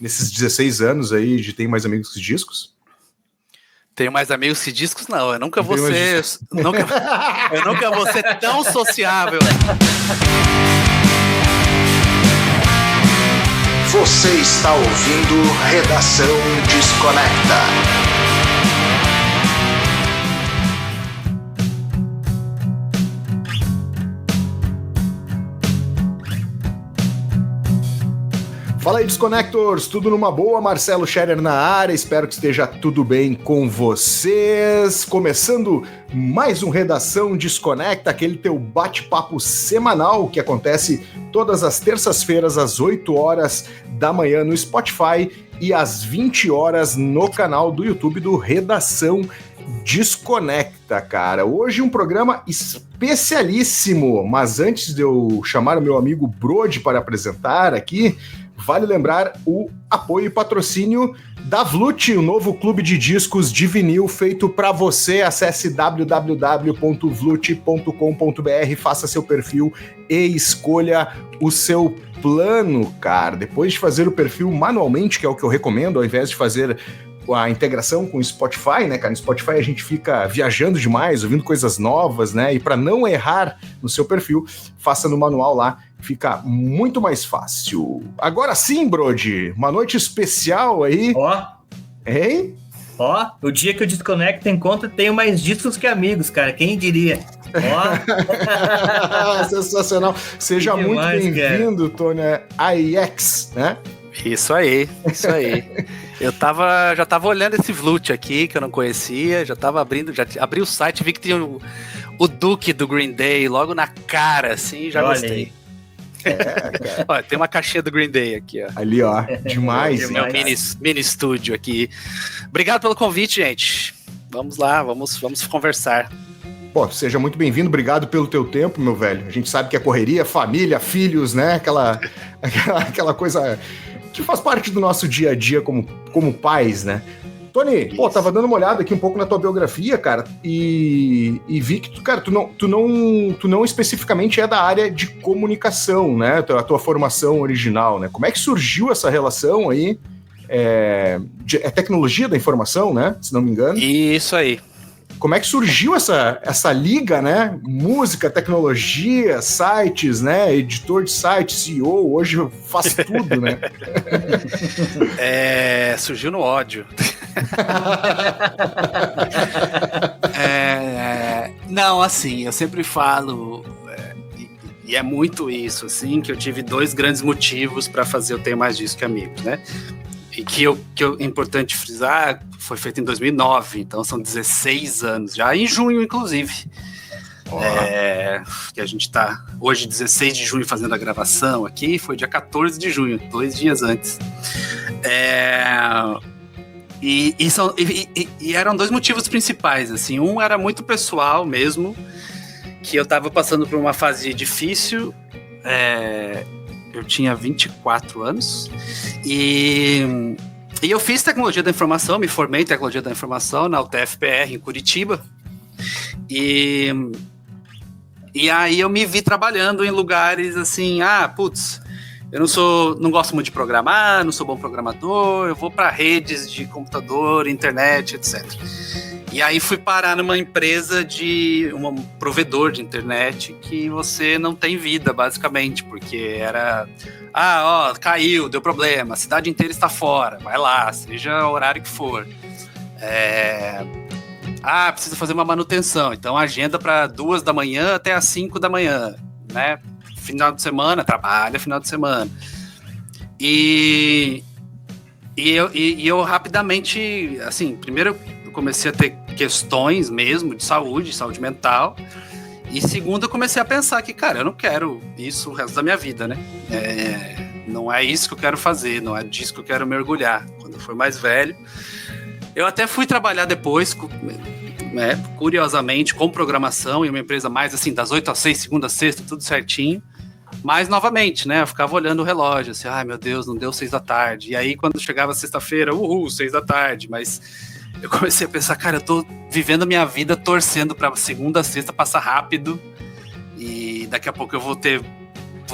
nesses 16 anos aí de Tem Mais Amigos que Discos? Tenho mais amigos que discos, não. Eu nunca vou ser. Eu nunca vou ser tão sociável. Você está ouvindo Redação Desconecta. Fala aí, Desconectors, tudo numa boa? Marcelo Scherer na área, espero que esteja tudo bem com vocês. Começando mais um Redação Desconecta, aquele teu bate-papo semanal que acontece todas as terças-feiras às 8 horas da manhã no Spotify e às 20 horas no canal do YouTube do Redação Desconecta, cara. Hoje um programa especialíssimo, mas antes de eu chamar o meu amigo Brody para apresentar aqui, vale lembrar o apoio e patrocínio da Vlut, o novo clube de discos de vinil feito para você. Acesse www.vlut.com.br, faça seu perfil e escolha o seu plano, cara. Depois de fazer o perfil manualmente, que é o que eu recomendo, ao invés de fazer a integração com o Spotify, né, cara? No Spotify a gente fica viajando demais, ouvindo coisas novas, né? E para não errar no seu perfil, faça no manual lá, fica muito mais fácil. Agora sim, Brody, uma noite especial aí. Ó. Hein? Ó, o dia que eu desconecto encontro, tenho mais discos que amigos, cara. Quem diria? Ó. Sensacional. Seja muito bem-vindo, Tony AIX, né? Isso aí. Já tava olhando esse Vlut aqui, que eu não conhecia, já abri o site, vi que tinha o Duke do Green Day logo na cara, assim, já gostei. Olha, tem uma caixinha do Green Day aqui, ó. Ali, ó, demais. Meu mini estúdio aqui. Obrigado pelo convite, gente. Vamos lá, vamos conversar. Pô, seja muito bem-vindo, obrigado pelo teu tempo, meu velho. A gente sabe que é correria, família, filhos, né? Aquela coisa que faz parte do nosso dia a dia como pais, né? Tony, pô, tava dando uma olhada aqui um pouco na tua biografia, cara, e vi que, cara, tu não especificamente é da área de comunicação, né? A tua formação original, né? Como é que surgiu essa relação aí? É tecnologia da informação, né? Se não me engano. Isso aí. Como é que surgiu essa liga, né? Música, tecnologia, sites, né? Editor de site, CEO, hoje faz tudo, né? Surgiu no ódio. Não, assim, eu sempre falo, e é muito isso, assim, que eu tive dois grandes motivos para fazer Eu Tenho Mais Discos que Amigos, né? E que é importante frisar, foi feito em 2009, então são 16 anos, já em junho, inclusive. Que a gente está hoje, 16 de junho, fazendo a gravação aqui, foi dia 14 de junho, 2 dias antes. E eram dois motivos principais, assim. Um era muito pessoal mesmo, que eu estava passando por uma fase difícil. Eu tinha 24 anos e eu fiz tecnologia da informação, me formei em tecnologia da informação na UTF-PR em Curitiba e aí eu me vi trabalhando em lugares assim, eu não gosto muito de programar, não sou bom programador, eu vou para redes de computador, internet, etc. E aí fui parar numa empresa um provedor de internet que você não tem vida, basicamente, porque era, caiu, deu problema, a cidade inteira está fora, vai lá, seja o horário que for. Precisa fazer uma manutenção, então agenda para 2 da manhã até as 5 da manhã, né? Final de semana, trabalha final de semana. E eu rapidamente, assim, primeiro eu comecei a ter questões mesmo de saúde mental, e segundo eu comecei a pensar que, cara, eu não quero isso o resto da minha vida, né? Não é isso que eu quero fazer, não é disso que eu quero mergulhar. Quando eu for mais velho, eu até fui trabalhar depois, curiosamente, com programação, em uma empresa mais assim, das 8 às 6, segunda a sexta, tudo certinho. Mas, novamente, né, eu ficava olhando o relógio, assim, meu Deus, não deu 6 da tarde. E aí, quando chegava sexta-feira, 6 da tarde. Mas eu comecei a pensar, cara, eu tô vivendo a minha vida torcendo pra segunda a sexta passar rápido. E daqui a pouco eu vou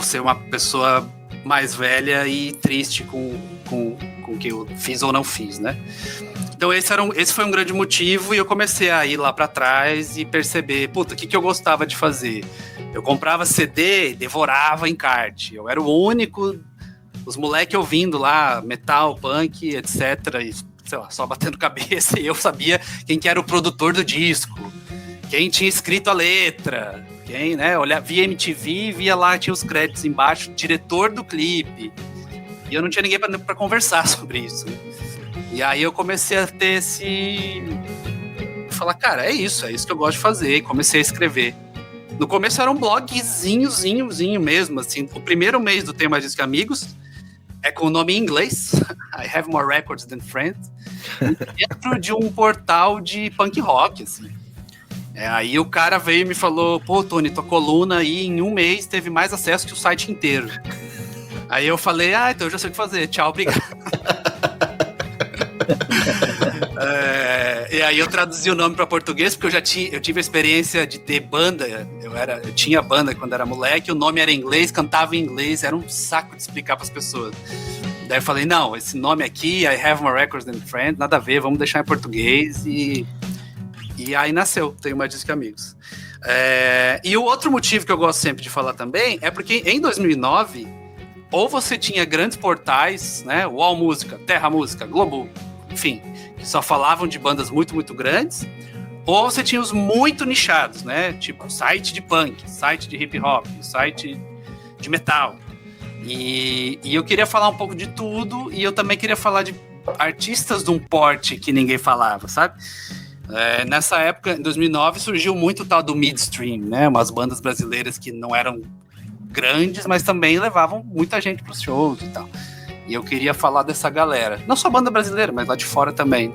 ser uma pessoa mais velha e triste com com o que eu fiz ou não fiz, né? Então esse foi um grande motivo e eu comecei a ir lá pra trás e perceber, puta, o que eu gostava de fazer? Eu comprava CD, devorava encarte. Eu era o único, os moleques ouvindo lá, metal, punk, etc. E, sei lá, só batendo cabeça. E eu sabia quem que era o produtor do disco, quem tinha escrito a letra, quem, né, via MTV, via lá, tinha os créditos embaixo, diretor do clipe. E eu não tinha ninguém pra conversar sobre isso. E aí eu comecei a ter falar, cara, é isso que eu gosto de fazer. E comecei a escrever. No começo era um blogzinho mesmo, assim. O primeiro mês do Tenho Mais Disco que Amigos é com o nome em inglês, I Have More Records Than Friends, dentro de um portal de punk rock, assim. Aí o cara veio e me falou, pô, Tony, tua coluna aí em um mês teve mais acesso que o site inteiro. Aí eu falei, então eu já sei o que fazer, tchau, obrigado. E aí eu traduzi o nome para português, porque eu tive a experiência de ter banda, eu tinha banda quando era moleque, o nome era em inglês, cantava em inglês, era um saco de explicar para as pessoas. Daí eu falei, não, esse nome aqui, I Have More Records Than Friends, nada a ver, vamos deixar em português, e aí nasceu, Tenho Mais Disco que Amigos. E o outro motivo que eu gosto sempre de falar também é porque em 2009, ou você tinha grandes portais, né, UOL Música, Terra Música, Globo, enfim, que só falavam de bandas muito, muito grandes, ou você tinha os muito nichados, né, tipo site de punk, site de hip hop, site de metal. E eu queria falar um pouco de tudo, e eu também queria falar de artistas de um porte que ninguém falava, sabe? Nessa época, em 2009, surgiu muito o tal do midstream, né, umas bandas brasileiras que não eram grandes, mas também levavam muita gente para os shows e tal. E eu queria falar dessa galera. Não só banda brasileira, mas lá de fora também.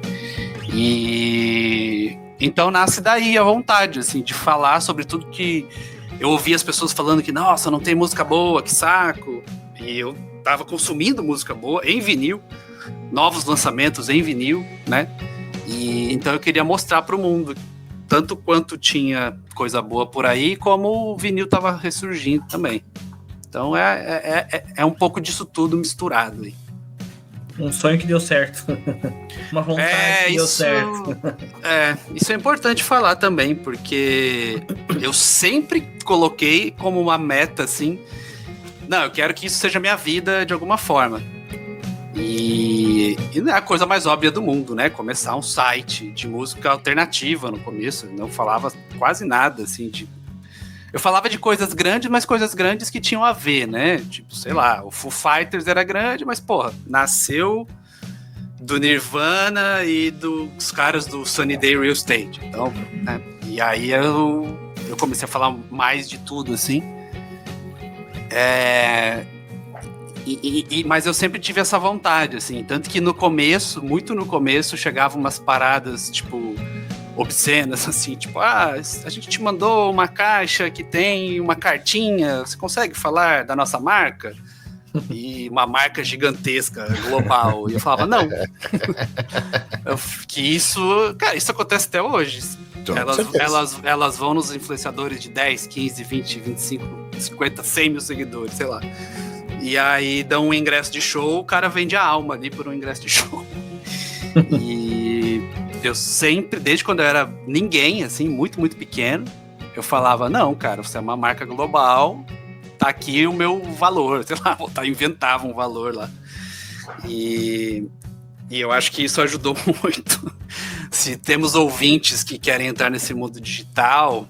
E então nasce daí a vontade, assim, de falar sobre tudo que eu ouvi as pessoas falando que, nossa, não tem música boa, que saco. E eu tava consumindo música boa em vinil, novos lançamentos em vinil, né? E então eu queria mostrar para o mundo tanto quanto tinha coisa boa por aí, como o vinil tava ressurgindo também. Então é um pouco disso tudo misturado aí. Um sonho que deu certo. Uma vontade que deu certo. Isso é importante falar também, porque eu sempre coloquei como uma meta, assim, não, eu quero que isso seja minha vida de alguma forma. E não é a coisa mais óbvia do mundo, né? Começar um site de música alternativa no começo. Eu não falava quase nada, assim, eu falava de coisas grandes, mas coisas grandes que tinham a ver, né? Tipo, sei lá, o Foo Fighters era grande, mas, porra, nasceu do Nirvana e dos caras do Sunny Day Real Estate. Então, né? E aí eu comecei a falar mais de tudo, assim. Mas eu sempre tive essa vontade, assim. Tanto que no começo, muito no começo, chegavam umas paradas, tipo, obscenas, assim, tipo, a gente te mandou uma caixa que tem uma cartinha, você consegue falar da nossa marca? E uma marca gigantesca, global. E eu falava, não. Que isso, cara, isso acontece até hoje. Elas vão nos influenciadores de 10, 15, 20, 25, 50, 100 mil seguidores, sei lá. E aí dão um ingresso de show, o cara vende a alma ali por um ingresso de show. E eu sempre, desde quando eu era ninguém, assim, muito, muito pequeno, eu falava, não, cara, você é uma marca global, tá aqui o meu valor, sei lá, inventava um valor lá. E eu acho que isso ajudou muito. Se temos ouvintes que querem entrar nesse mundo digital,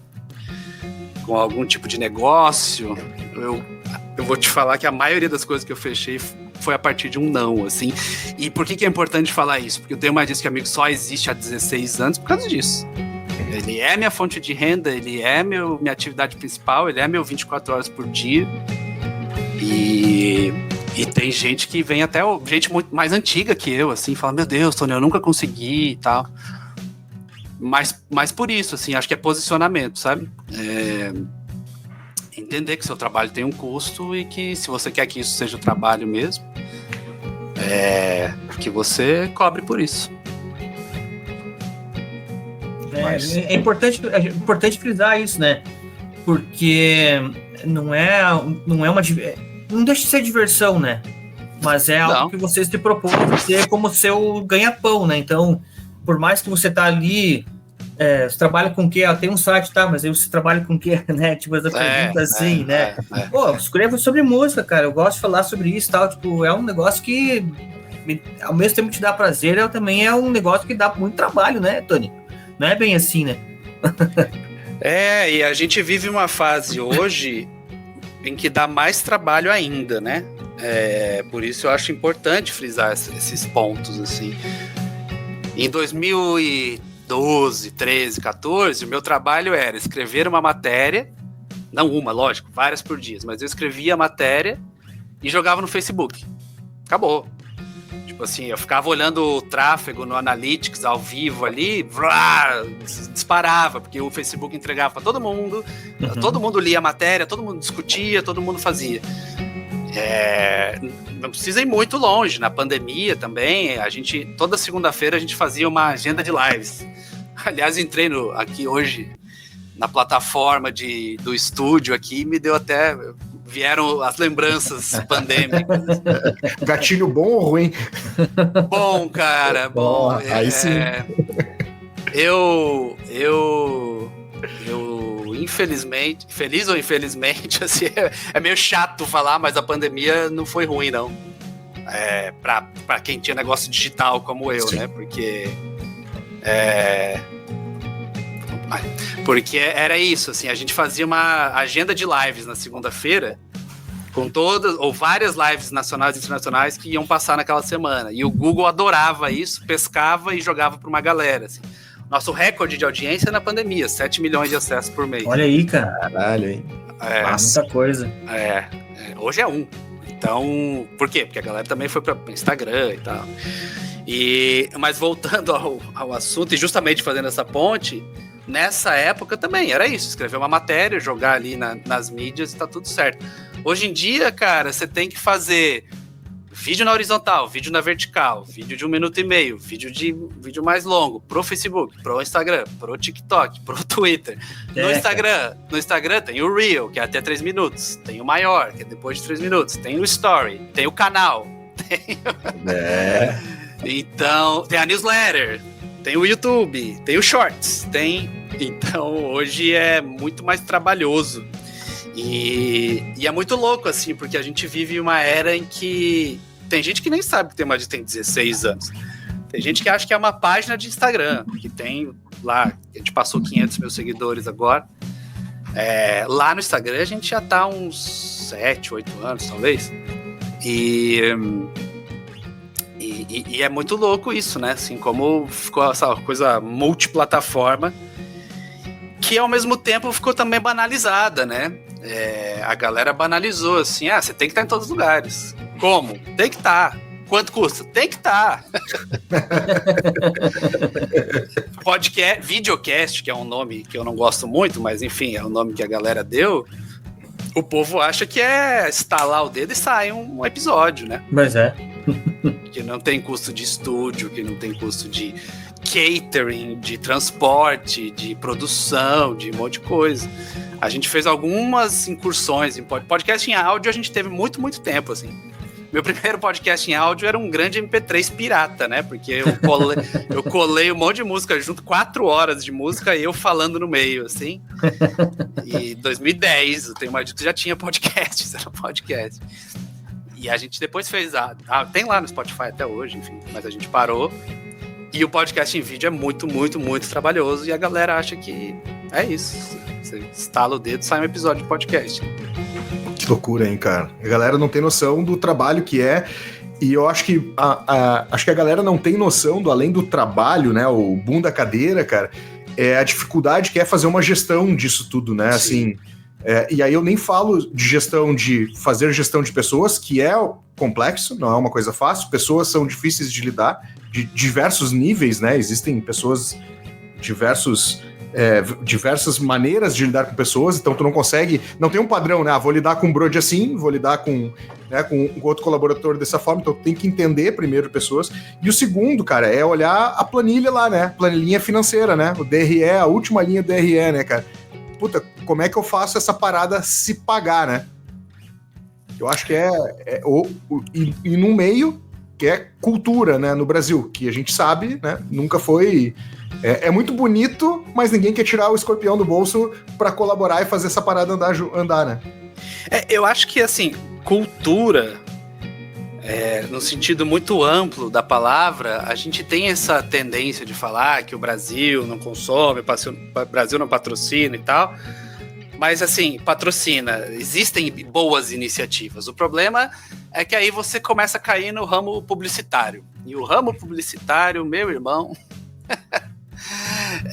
com algum tipo de negócio, eu vou te falar que a maioria das coisas que eu fechei foi a partir de um não, assim. E por que é importante falar isso? Porque eu Tenho Mais Disco que Amigos só existe há 16 anos por causa disso. Ele é minha fonte de renda, ele é minha atividade principal, ele é meu 24 horas por dia. E tem gente que vem até, gente muito mais antiga que eu, assim, fala, meu Deus, Tony, eu nunca consegui e tal. Mas por isso, assim, acho que é posicionamento, sabe? Entender que seu trabalho tem um custo e que se você quer que isso seja o trabalho mesmo, que você cobre por isso. É importante frisar isso, né? Porque não deixa de ser diversão, né? mas é algo que você se propôs a ter como seu ganha-pão, né? Então, por mais que você tá ali, você trabalha com o quê? Tem um site, tá? Mas aí você trabalha com o quê, né? Tipo, essa pergunta assim, né? Pô, eu escrevo sobre música, cara, eu gosto de falar sobre isso e tal, tipo, é um negócio que ao mesmo tempo te dá prazer, também é um negócio que dá muito trabalho, né, Tony? Não é bem assim, né? E a gente vive uma fase hoje em que dá mais trabalho ainda, né? Por isso eu acho importante frisar esses pontos, assim. Em 2012, 13, 14, o meu trabalho era escrever uma matéria, não uma, lógico, várias por dia, mas eu escrevia a matéria e jogava no Facebook. Acabou. Tipo assim, eu ficava olhando o tráfego no Analytics ao vivo ali, disparava, porque o Facebook entregava para todo mundo, todo mundo lia a matéria, todo mundo discutia, todo mundo fazia. Não precisa ir muito longe, na pandemia também, toda segunda-feira a gente fazia uma agenda de lives. Aliás, entrei aqui hoje na plataforma do estúdio aqui, me deu até... Vieram as lembranças pandêmicas. Gatilho bom ou ruim? Bom, cara, bom. Aí sim. Eu infelizmente, feliz ou infelizmente, assim, é meio chato falar, mas a pandemia não foi ruim, não. Pra quem tinha negócio digital como eu, sim, né? Porque era isso, assim, a gente fazia uma agenda de lives na segunda-feira com todas, ou várias lives nacionais e internacionais que iam passar naquela semana. E o Google adorava isso, pescava e jogava para uma galera, assim. Nosso recorde de audiência na pandemia, 7 milhões de acessos por mês. Olha aí, cara. Caralho, hein? Muita coisa. Hoje é 1. Então, por quê? Porque a galera também foi para Instagram e tal. Mas voltando ao assunto, e justamente fazendo essa ponte, nessa época também era isso, escrever uma matéria, jogar ali nas mídias e tá tudo certo. Hoje em dia, cara, você tem que fazer vídeo na horizontal, vídeo na vertical, vídeo de 1 minuto e meio, vídeo mais longo, pro Facebook, pro Instagram, pro TikTok, pro Twitter. No Instagram tem o Reel, que é até 3 minutos, tem o maior, que é depois de 3 minutos, tem o Story, tem o canal, Então, tem a newsletter, tem o YouTube, tem o Shorts, Então, hoje é muito mais trabalhoso. E é muito louco, assim, porque a gente vive uma era em que tem gente que nem sabe que tem 16 anos. Tem gente que acha que é uma página de Instagram, que tem lá, a gente passou 500 mil seguidores agora. Lá no Instagram a gente já tá uns 7, 8 anos, talvez. E é muito louco isso, né? Assim, como ficou essa coisa multiplataforma, que ao mesmo tempo ficou também banalizada, né? A galera banalizou, assim, você tem que estar em todos os lugares. Como? Tem que estar. Quanto custa? Tem que estar. Podcast, videocast, que é um nome que eu não gosto muito, mas enfim, é o nome que a galera deu. O povo acha que é estalar o dedo e sai um episódio, né? Mas que não tem custo de estúdio, que não tem custo de catering, de transporte, de produção, de um monte de coisa. A gente fez algumas incursões em podcast em áudio, a gente teve muito, muito tempo, assim. Meu primeiro podcast em áudio era um grande MP3 pirata, né? Porque eu colei um monte de música junto, 4 horas de música, e eu falando no meio, assim. E 2010, o Tenho Mais Dito já tinha podcast, era um podcast. E a gente depois fez tem lá no Spotify até hoje, enfim, mas a gente parou. E o podcast em vídeo é muito, muito, muito trabalhoso, e a galera acha que é isso. Você estala o dedo e sai um episódio de podcast. Que loucura, hein, cara? A galera não tem noção do trabalho que é, e eu acho que acho que a galera não tem noção do além do trabalho, né? O boom da cadeira, cara, é a dificuldade que é fazer uma gestão disso tudo, né? Sim. Assim, e aí eu nem falo de fazer gestão de pessoas, que é complexo, não é uma coisa fácil. Pessoas são difíceis de lidar, de diversos níveis, né? Existem pessoas diversas maneiras de lidar com pessoas, então tu não tem um padrão, né? Vou lidar com um brode assim, vou lidar com outro colaborador dessa forma, então tu tem que entender primeiro pessoas. E o segundo, cara, é olhar a planilha lá, né? Planilhinha financeira, né? O DRE, a última linha do DRE, né, cara? Puta, como é que eu faço essa parada se pagar, né? Eu acho que e no meio, que é cultura, né, no Brasil, que a gente sabe, né, nunca foi... É muito bonito, mas ninguém quer tirar o escorpião do bolso para colaborar e fazer essa parada andar, né? Eu acho que, assim, cultura, no sentido muito amplo da palavra, a gente tem essa tendência de falar que o Brasil não consome, o Brasil não patrocina e tal, mas, assim, patrocina. Existem boas iniciativas. O problema é que aí você começa a cair no ramo publicitário. E o ramo publicitário, meu irmão...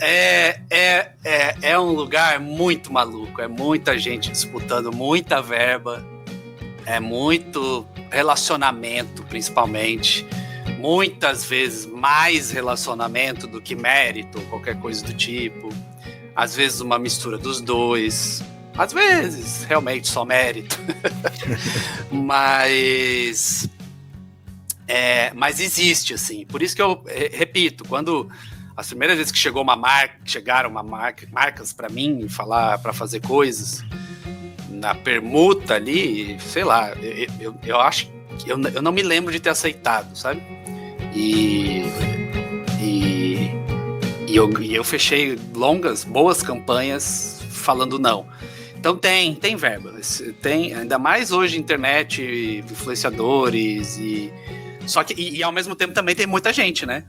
É um lugar muito maluco, é muita gente disputando muita verba, é muito relacionamento, principalmente, muitas vezes mais relacionamento do que mérito, qualquer coisa do tipo, às vezes uma mistura dos dois, às vezes realmente só mérito, mas existe, assim, por isso que eu repito, quando as primeiras vezes que chegaram marcas para mim falar para fazer coisas na permuta ali, sei lá, eu acho que eu não me lembro de ter aceitado, sabe? E eu fechei boas campanhas falando não. Então tem verba, tem, ainda mais hoje internet, influenciadores só que e ao mesmo tempo também tem muita gente, né?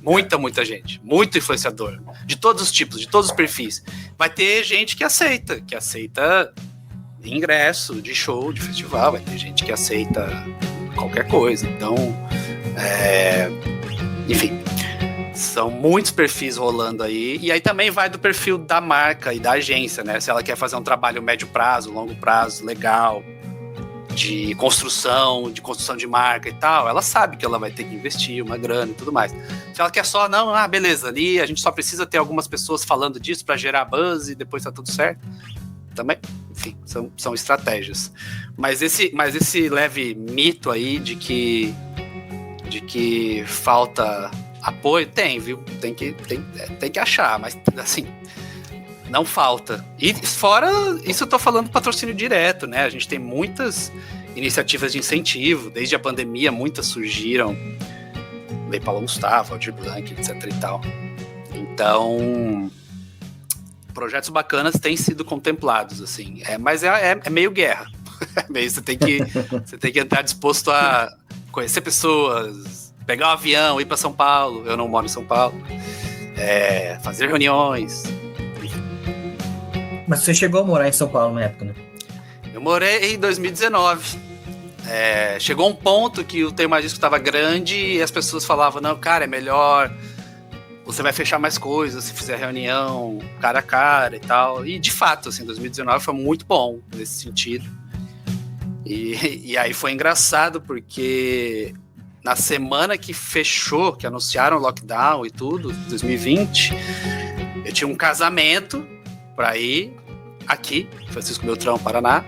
Muita gente, muito influenciador, de todos os tipos, de todos os perfis. Vai ter gente que aceita ingresso de show, de festival, vai ter gente que aceita qualquer coisa. Então, enfim, são muitos perfis rolando aí. E aí também vai do perfil da marca e da agência, né? Se ela quer fazer um trabalho médio prazo, longo prazo, legal, de construção de marca e tal, ela sabe que ela vai ter que investir uma grana e tudo mais. Se ela quer só, beleza, ali a gente só precisa ter algumas pessoas falando disso para gerar buzz e depois tá tudo certo. Também, enfim, são estratégias. Mas esse leve mito aí de que falta apoio, viu? Tem que achar, mas assim, não falta. E fora isso, eu tô falando patrocínio direto, né? A gente tem muitas iniciativas de incentivo, desde a pandemia, muitas surgiram. Lei Paulo Gustavo, Aldir Blanc, etc e tal. Então, projetos bacanas têm sido contemplados, assim. Mas é meio guerra. Você tem que entrar disposto a conhecer pessoas, pegar um avião, ir para São Paulo. Eu não moro em São Paulo. Fazer reuniões. Mas você chegou a morar em São Paulo na época, né? Eu morei em 2019. Chegou um ponto que o Tenho Mais Disco estava grande e as pessoas falavam, não, cara, é melhor, você vai fechar mais coisas se fizer reunião cara a cara e tal. E de fato, assim, 2019 foi muito bom nesse sentido. E aí foi engraçado porque na semana que fechou, que anunciaram o lockdown e tudo, 2020, eu tinha um casamento para ir aqui, Francisco Beltrão, Paraná,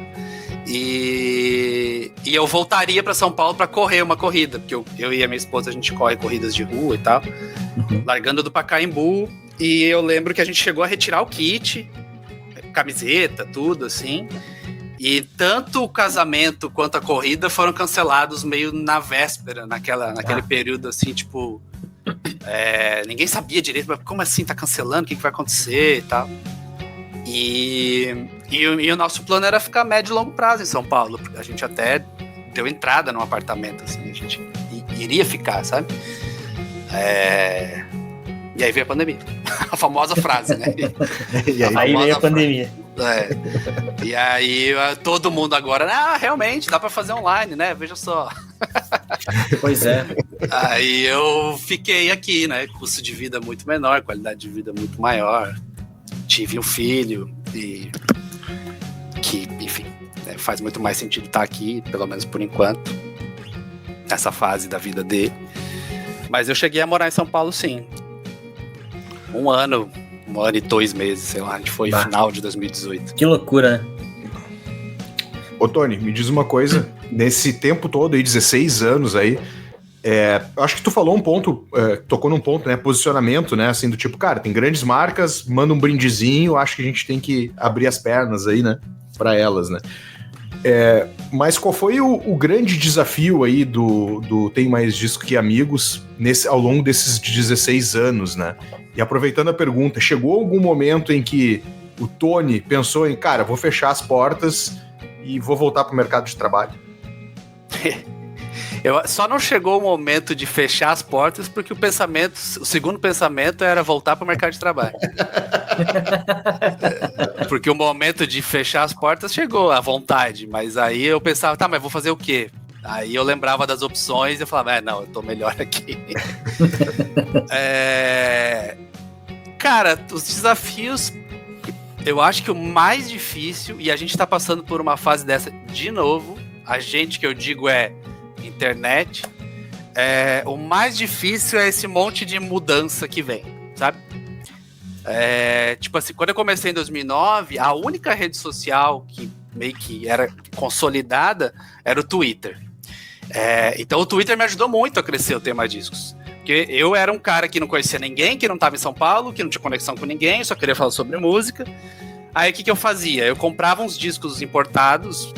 e eu voltaria para São Paulo para correr uma corrida, porque eu e a minha esposa, a gente corre corridas de rua e tal, largando do Pacaembu, e eu lembro que a gente chegou a retirar o kit, camiseta, tudo assim, e tanto o casamento quanto a corrida foram cancelados meio na véspera, naquele período assim, tipo, ninguém sabia direito, mas como assim tá cancelando, o que vai acontecer e tal. E o nosso plano era ficar médio e longo prazo em São Paulo. A gente até deu entrada num apartamento, assim, a gente iria ficar, sabe? E aí veio a pandemia. A famosa frase, né? E aí veio a pandemia. E aí todo mundo agora, realmente, dá pra fazer online, né? Veja só. Pois é. Aí eu fiquei aqui, né? Custo de vida muito menor, qualidade de vida muito maior. Tive um filho e que, enfim, faz muito mais sentido estar aqui, pelo menos por enquanto, nessa fase da vida dele. Mas eu cheguei a morar em São Paulo, sim. Um ano e 2 meses, sei lá, a gente foi final de 2018. Que loucura, né? Ô, Tony, me diz uma coisa, nesse tempo todo aí, 16 anos aí, acho que tu falou um ponto, tocou num ponto, né, posicionamento, né, assim, do tipo, cara, tem grandes marcas, manda um brindezinho, acho que a gente tem que abrir as pernas aí, né, pra elas, né. Mas qual foi o grande desafio aí do Tem Mais Disco Que Amigos ao longo desses 16 anos, né? E aproveitando a pergunta, chegou algum momento em que o Tony pensou em, cara, vou fechar as portas e vou voltar pro mercado de trabalho? Só não chegou o momento de fechar as portas porque o segundo pensamento era voltar para o mercado de trabalho. Porque o momento de fechar as portas chegou à vontade, mas aí eu pensava, tá, mas vou fazer o quê? Aí eu lembrava das opções e eu falava, não, eu tô melhor aqui. Cara, os desafios, eu acho que o mais difícil, e a gente tá passando por uma fase dessa de novo, a gente que eu digo internet, o mais difícil é esse monte de mudança que vem, sabe? Tipo assim, quando eu comecei em 2009, a única rede social que meio que era consolidada era o Twitter. Então o Twitter me ajudou muito a crescer o Tem Mais Discos. Porque eu era um cara que não conhecia ninguém, que não estava em São Paulo, que não tinha conexão com ninguém, só queria falar sobre música. Aí o que eu fazia? Eu comprava uns discos importados.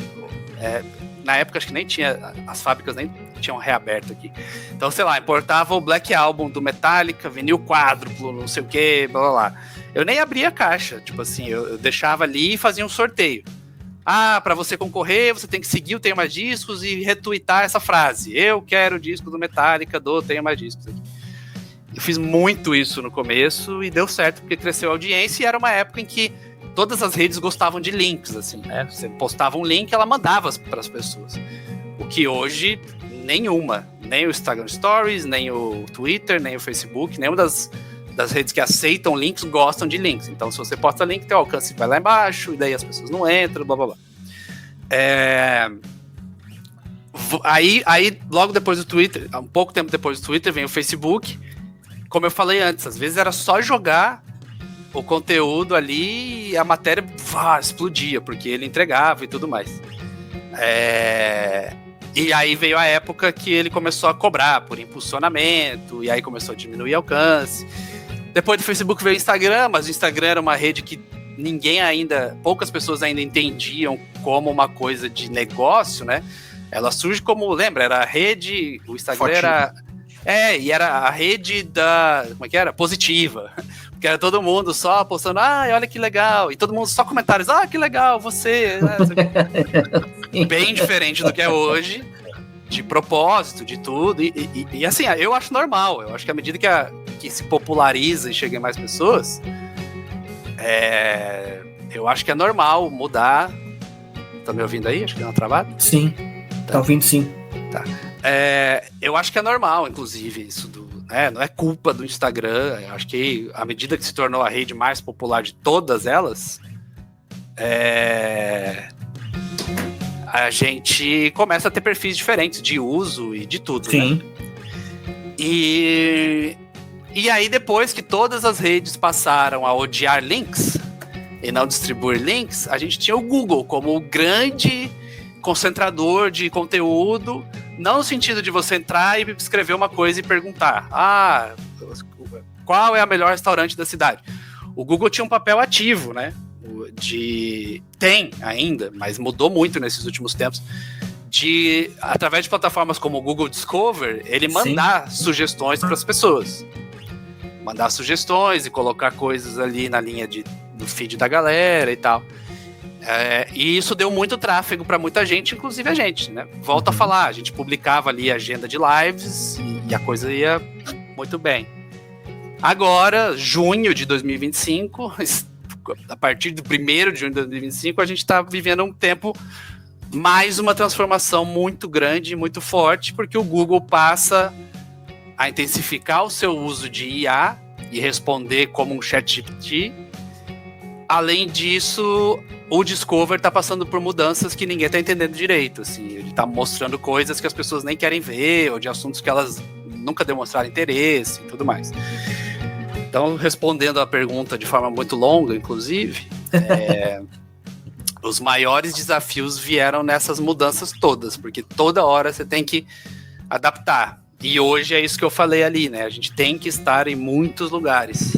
Na época acho que nem tinha, as fábricas nem tinham reaberto aqui. Então, sei lá, importava o Black Album do Metallica, vinil quádruplo, não sei o que, blá blá blá. Eu nem abria a caixa, tipo assim, eu deixava ali e fazia um sorteio. Pra você concorrer, você tem que seguir o Tenho Mais Discos e retweetar essa frase. Eu quero o disco do Metallica do Tenho Mais Discos. Eu fiz muito isso no começo e deu certo, porque cresceu a audiência e era uma época em que todas as redes gostavam de links, assim, né? Você postava um link, ela mandava para as pessoas. O que hoje, nenhuma. Nem o Instagram Stories, nem o Twitter, nem o Facebook, nenhuma das redes que aceitam links gostam de links. Então, se você posta link, teu alcance vai lá embaixo, e daí as pessoas não entram, blá, blá, blá. Aí, logo depois do Twitter, um pouco tempo depois do Twitter, vem o Facebook. Como eu falei antes, às vezes era só jogar o conteúdo ali e a matéria explodia, porque ele entregava e tudo mais. E aí veio a época que ele começou a cobrar por impulsionamento, e aí começou a diminuir o alcance. Depois do Facebook veio o Instagram, mas o Instagram era uma rede que poucas pessoas ainda entendiam como uma coisa de negócio, né? Ela surge como, lembra, era a rede, o Instagram e era a rede como é que era? Positiva. Porque era todo mundo só postando, olha que legal, e todo mundo só comentários, que legal, você, né? Bem diferente do que é hoje, de propósito, de tudo, e assim, eu acho normal, eu acho que à medida que se populariza e chega em mais pessoas, eu acho que é normal mudar. Tá me ouvindo aí? Acho que deu uma travada. Sim, tá ouvindo sim. Tá. Eu acho que é normal, inclusive, isso não é culpa do Instagram. Eu acho que à medida que se tornou a rede mais popular de todas elas, a gente começa a ter perfis diferentes de uso e de tudo. Sim. Né? E aí, depois que todas as redes passaram a odiar links e não distribuir links, a gente tinha o Google como o grande concentrador de conteúdo, não no sentido de você entrar e escrever uma coisa e perguntar, qual é o melhor restaurante da cidade? O Google tinha um papel ativo, né? Tem ainda, mas mudou muito nesses últimos tempos, através de plataformas como o Google Discover, ele mandar sugestões para as pessoas. Mandar sugestões e colocar coisas ali na linha do feed da galera e tal. E isso deu muito tráfego para muita gente, inclusive a gente, né? Volto a falar, a gente publicava ali a agenda de lives e a coisa ia muito bem. Agora, junho de 2025, a partir do 1º de junho de 2025, a gente está vivendo um tempo, mais uma transformação muito grande, muito forte, porque o Google passa a intensificar o seu uso de IA e responder como um ChatGPT. Além disso, o Discover está passando por mudanças que ninguém está entendendo direito. Assim, ele está mostrando coisas que as pessoas nem querem ver, ou de assuntos que elas nunca demonstraram interesse e tudo mais. Então, respondendo a pergunta de forma muito longa, inclusive, os maiores desafios vieram nessas mudanças todas, porque toda hora você tem que adaptar. E hoje é isso que eu falei ali, né? A gente tem que estar em muitos lugares.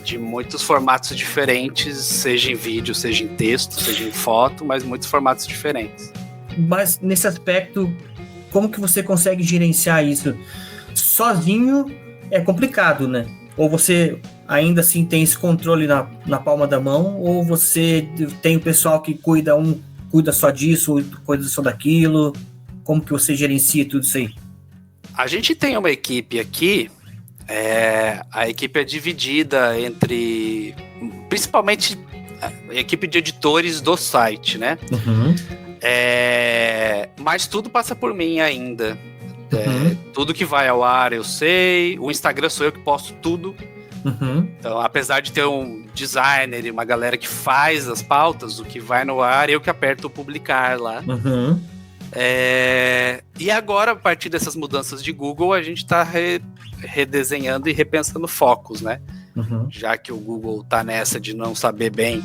de muitos formatos diferentes, seja em vídeo, seja em texto, seja em foto, mas muitos formatos diferentes. Mas nesse aspecto, como que você consegue gerenciar isso? Sozinho é complicado, né? Ou você ainda assim tem esse controle na palma da mão, ou você tem o pessoal que cuida só disso, outro cuida só daquilo? Como que você gerencia tudo isso aí? A gente tem uma equipe aqui, a equipe é dividida entre, principalmente, a equipe de editores do site, né? Uhum. Mas tudo passa por mim ainda. Tudo que vai ao ar eu sei, o Instagram sou eu que posto tudo. Uhum. Então, apesar de ter um designer e uma galera que faz as pautas, o que vai no ar, eu que aperto o publicar lá. Uhum. E agora, a partir dessas mudanças de Google, a gente está redesenhando e repensando focos, né? Uhum. Já que o Google tá nessa de não saber bem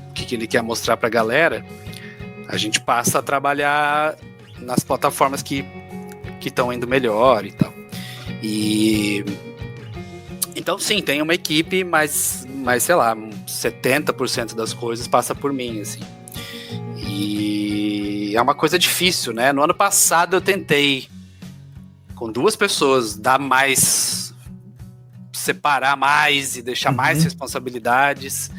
o que ele quer mostrar para a galera, a gente passa a trabalhar nas plataformas que estão indo melhor e tal. Então, sim, tem uma equipe, mas sei lá, 70% das coisas passa por mim, assim. E é uma coisa difícil, né? No ano passado eu tentei, com 2 pessoas, separar mais e deixar mais responsabilidades.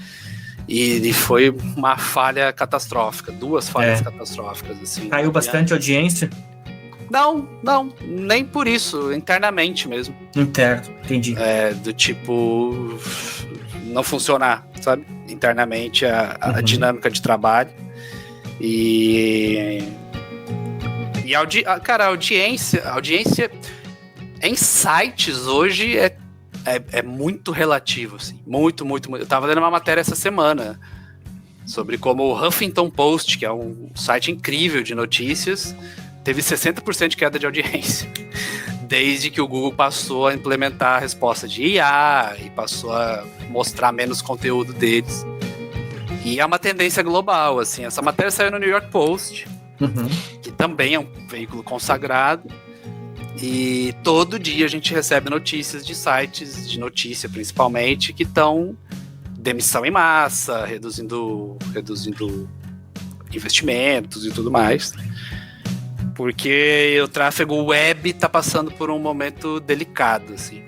E foi uma falha catastrófica, 2 falhas catastróficas, assim. Caiu bastante a audiência? Não, nem por isso, internamente mesmo. Interno, entendi. Do tipo, não funcionar, sabe? Internamente a dinâmica de trabalho. Cara, a audiência em sites hoje é muito relativo, assim. Muito, muito, muito. Eu tava lendo uma matéria essa semana sobre como o Huffington Post, que é um site incrível de notícias, teve 60% de queda de audiência, desde que o Google passou a implementar a resposta de IA e passou a mostrar menos conteúdo deles. E é uma tendência global, assim. Essa matéria saiu no New York Post, que também é um veículo consagrado, e todo dia a gente recebe notícias de sites de notícia, principalmente, que estão demissão em massa, reduzindo investimentos e tudo mais. Porque o tráfego web está passando por um momento delicado, assim.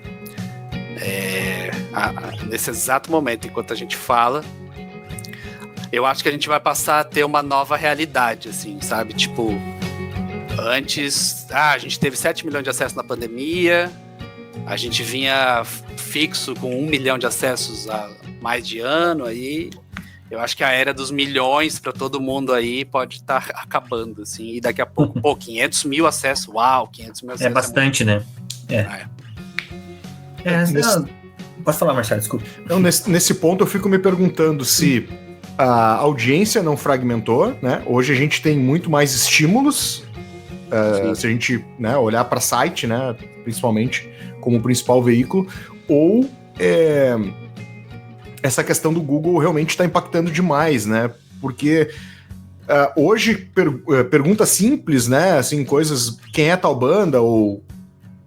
Nesse exato momento, enquanto a gente fala, eu acho que a gente vai passar a ter uma nova realidade, assim, sabe? Tipo, antes, a gente teve 7 milhões de acessos na pandemia, a gente vinha fixo com 1 milhão de acessos há mais de ano, aí eu acho que a era dos milhões para todo mundo aí pode estar acabando, assim, e daqui a pouco, 500 mil acessos, 500 mil acessos. É bastante, né? Pode falar, Marcelo, desculpa. Então, nesse ponto eu fico me perguntando se a audiência não fragmentou, né? Hoje a gente tem muito mais estímulos, se a gente, né, olhar para site, né, principalmente como principal veículo, ou essa questão do Google realmente está impactando demais, né? Porque hoje pergunta simples, né? Assim, coisas, quem é tal banda, ou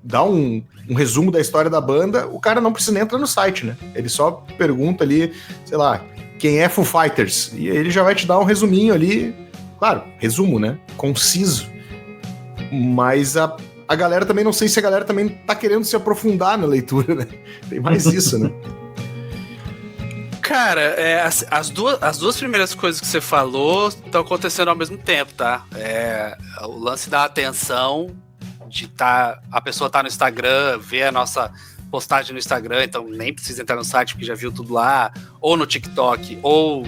dá um resumo da história da banda, o cara não precisa nem entrar no site, né? Ele só pergunta ali, sei lá, quem é Foo Fighters, e ele já vai te dar um resuminho ali, claro, resumo, né? Conciso. Mas a galera também, não sei se a galera também tá querendo se aprofundar na leitura, né? Tem mais isso, né? Cara, as duas primeiras coisas que você falou estão acontecendo ao mesmo tempo, tá? O lance da atenção, de a pessoa tá no Instagram, vê a nossa postagem no Instagram, então nem precisa entrar no site porque já viu tudo lá, ou no TikTok, ou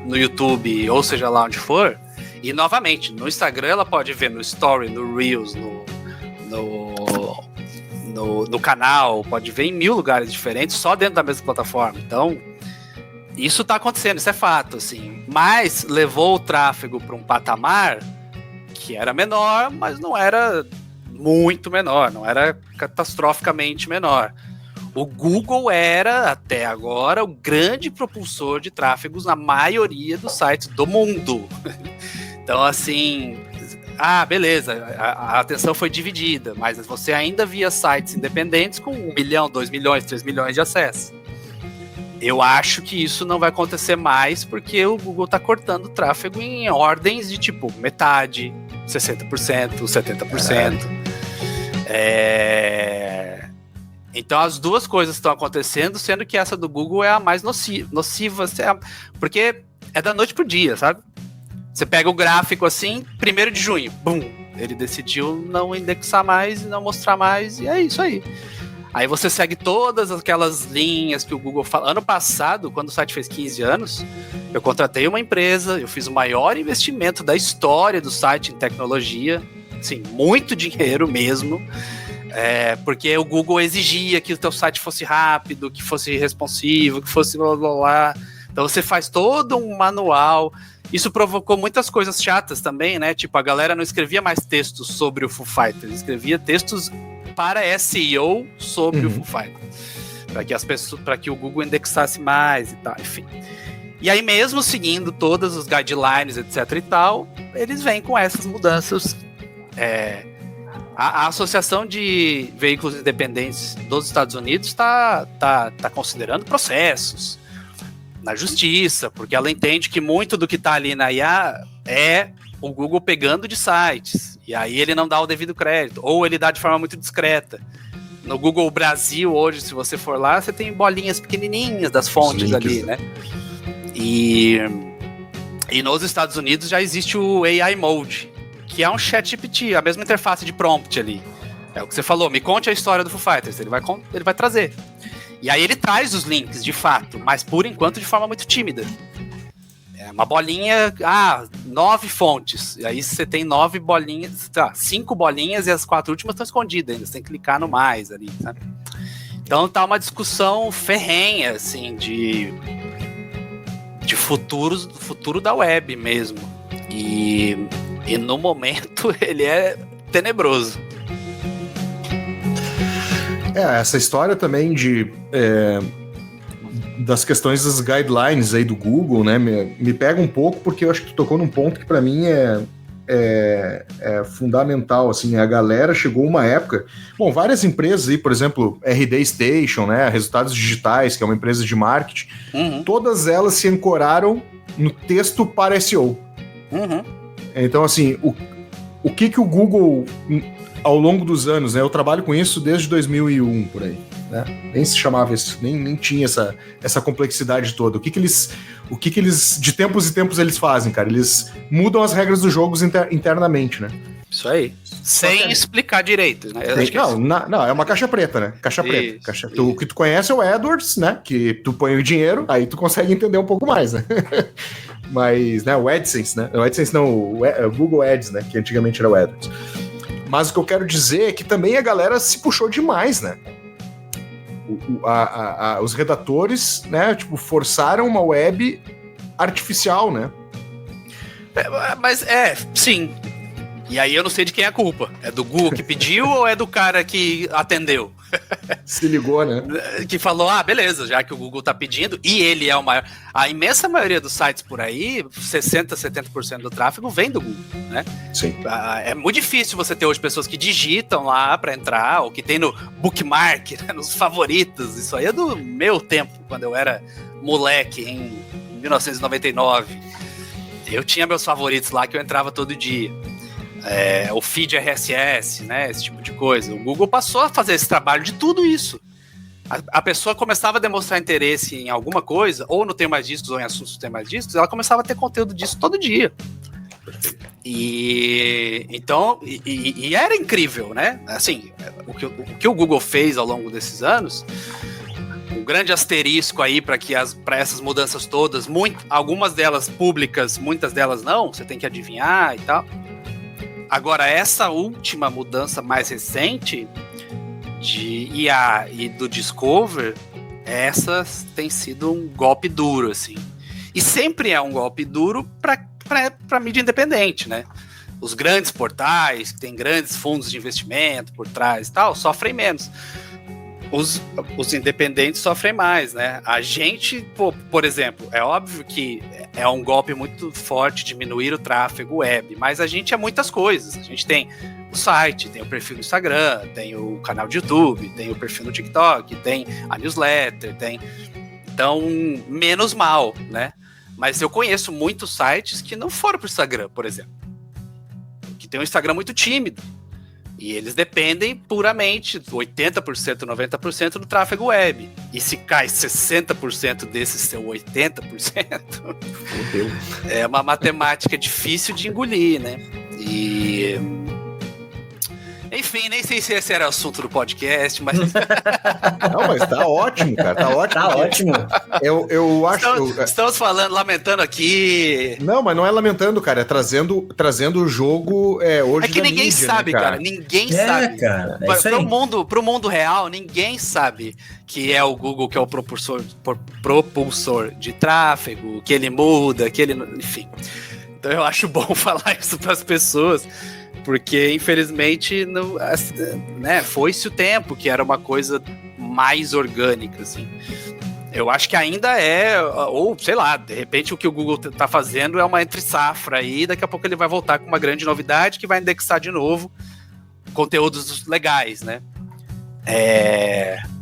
no YouTube, ou seja lá onde for. E novamente, no Instagram ela pode ver no Story, no Reels, no canal, pode ver em 1000 lugares diferentes, só dentro da mesma plataforma. Então, isso tá acontecendo, isso é fato, assim. Mas levou o tráfego para um patamar que era menor, mas não era muito menor, não era catastroficamente menor. O Google era, até agora, o grande propulsor de tráfegos na maioria dos sites do mundo. Então, assim, beleza, a atenção foi dividida, mas você ainda via sites independentes com 1 milhão, 2 milhões, 3 milhões de acessos. Eu acho que isso não vai acontecer mais porque o Google está cortando o tráfego em ordens de tipo metade, 60%, 70%. Então as duas coisas estão acontecendo, sendo que essa do Google é a mais nociva, porque é da noite pro dia, sabe? Você pega o gráfico assim, 1º de junho, bum, ele decidiu não indexar mais e não mostrar mais, e é isso aí. Aí você segue todas aquelas linhas que o Google fala. Ano passado, quando o site fez 15 anos, eu contratei uma empresa, eu fiz o maior investimento da história do site em tecnologia, assim, muito dinheiro mesmo, porque o Google exigia que o teu site fosse rápido, que fosse responsivo, que fosse blá blá blá. Então você faz todo um manual. Isso provocou muitas coisas chatas também, né? Tipo, a galera não escrevia mais textos sobre o Foo Fighters, escrevia textos para SEO sobre o Foo Fighters, para que o Google indexasse mais e tal, enfim. E aí mesmo seguindo todas os guidelines, etc e tal, eles vêm com essas mudanças. A Associação de Veículos Independentes dos Estados Unidos está considerando processos na justiça, porque ela entende que muito do que está ali na IA é o Google pegando de sites, e aí ele não dá o devido crédito, ou ele dá de forma muito discreta. No Google Brasil, hoje, se você for lá, você tem bolinhas pequenininhas das fontes ali, né? E nos Estados Unidos já existe o AI Mode, que é um ChatGPT, a mesma interface de prompt ali. É o que você falou, me conte a história do Foo Fighters, ele vai trazer. E aí ele traz os links, de fato, mas por enquanto de forma muito tímida. É uma bolinha, 9 fontes. E aí você tem 9 bolinhas, 5 bolinhas e as 4 últimas estão escondidas ainda. Você tem que clicar no mais ali, sabe? Então tá uma discussão ferrenha, assim, de futuro da web mesmo. E no momento ele é tenebroso. Essa história também das questões das guidelines aí do Google, né, me pega um pouco, porque eu acho que tu tocou num ponto que para mim é fundamental, assim, a galera chegou uma época, várias empresas aí, por exemplo, RD Station, né, Resultados Digitais, que é uma empresa de marketing, todas elas se ancoraram no texto para SEO. Então, assim, o que o Google, ao longo dos anos, né, eu trabalho com isso desde 2001, por aí, né, nem se chamava isso, nem tinha essa complexidade toda. O que eles, de tempos em tempos, eles fazem, cara? Eles mudam as regras dos jogos internamente, né? Isso aí. Sem explicar direito, né? Não, é uma caixa preta, né? Caixa preta. O que tu conhece é o AdWords, né? Que tu põe o dinheiro, aí tu consegue entender um pouco mais, né? Mas, né, o AdSense, né? O AdSense não, o Google Ads, né? Que antigamente era o AdWords. Mas o que eu quero dizer é que também a galera se puxou demais, né? Os redatores, né, tipo, forçaram uma web artificial, né? Sim. E aí eu não sei de quem é a culpa. É do Google que pediu ou é do cara que atendeu? Se ligou, né? Que falou, beleza, já que o Google tá pedindo, e ele é o maior. A imensa maioria dos sites por aí, 60%, 70% do tráfego vem do Google, né? Sim. É muito difícil você ter hoje pessoas que digitam lá pra entrar, ou que tem no bookmark, né, nos favoritos. Isso aí é do meu tempo, quando eu era moleque, em 1999. Eu tinha meus favoritos lá que eu entrava todo dia. O feed RSS, né, esse tipo de coisa. O Google passou a fazer esse trabalho de tudo isso. A pessoa começava a demonstrar interesse em alguma coisa, ou no Tem Mais Discos, ou em assuntos do Tem Mais Discos, ela começava a ter conteúdo disso todo dia. Então era incrível, né? Assim, o que o Google fez ao longo desses anos, um grande asterisco aí para essas mudanças todas, algumas delas públicas, muitas delas não, você tem que adivinhar e tal. Agora, essa última mudança mais recente de IA e do Discover, essa tem sido um golpe duro, assim. E sempre é um golpe duro para mídia independente, né? Os grandes portais, que tem grandes fundos de investimento por trás e tal, sofrem menos. Os independentes sofrem mais, né? A gente, por exemplo, é óbvio que é um golpe muito forte diminuir o tráfego web, mas a gente é muitas coisas. A gente tem o site, tem o perfil no Instagram, tem o canal de YouTube, tem o perfil no TikTok, tem a newsletter, tem Então, menos mal, né? Mas eu conheço muitos sites que não foram pro Instagram, por exemplo. Que tem um Instagram muito tímido. E eles dependem puramente, 80%, 90% do tráfego web. E se cai 60% desse seu 80%, é uma matemática difícil de engolir, né? E... Enfim, nem sei se esse era o assunto do podcast, mas... Não, mas tá ótimo, cara, tá ótimo. Tá ótimo. Eu acho... Estamos falando, lamentando aqui... Não, mas não é lamentando, cara, é trazendo o jogo hoje. É que ninguém mídia, sabe, né, cara, ninguém sabe. Cara, pro mundo real, ninguém sabe que é o Google que é o propulsor de tráfego, que ele muda, que ele... Enfim. Então eu acho bom falar isso para as pessoas, porque infelizmente não, né, foi-se o tempo que era uma coisa mais orgânica, assim. Eu acho que ainda é, ou sei lá, de repente o que o Google tá fazendo é uma entre-safra aí, daqui a pouco ele vai voltar com uma grande novidade que vai indexar de novo conteúdos legais, né?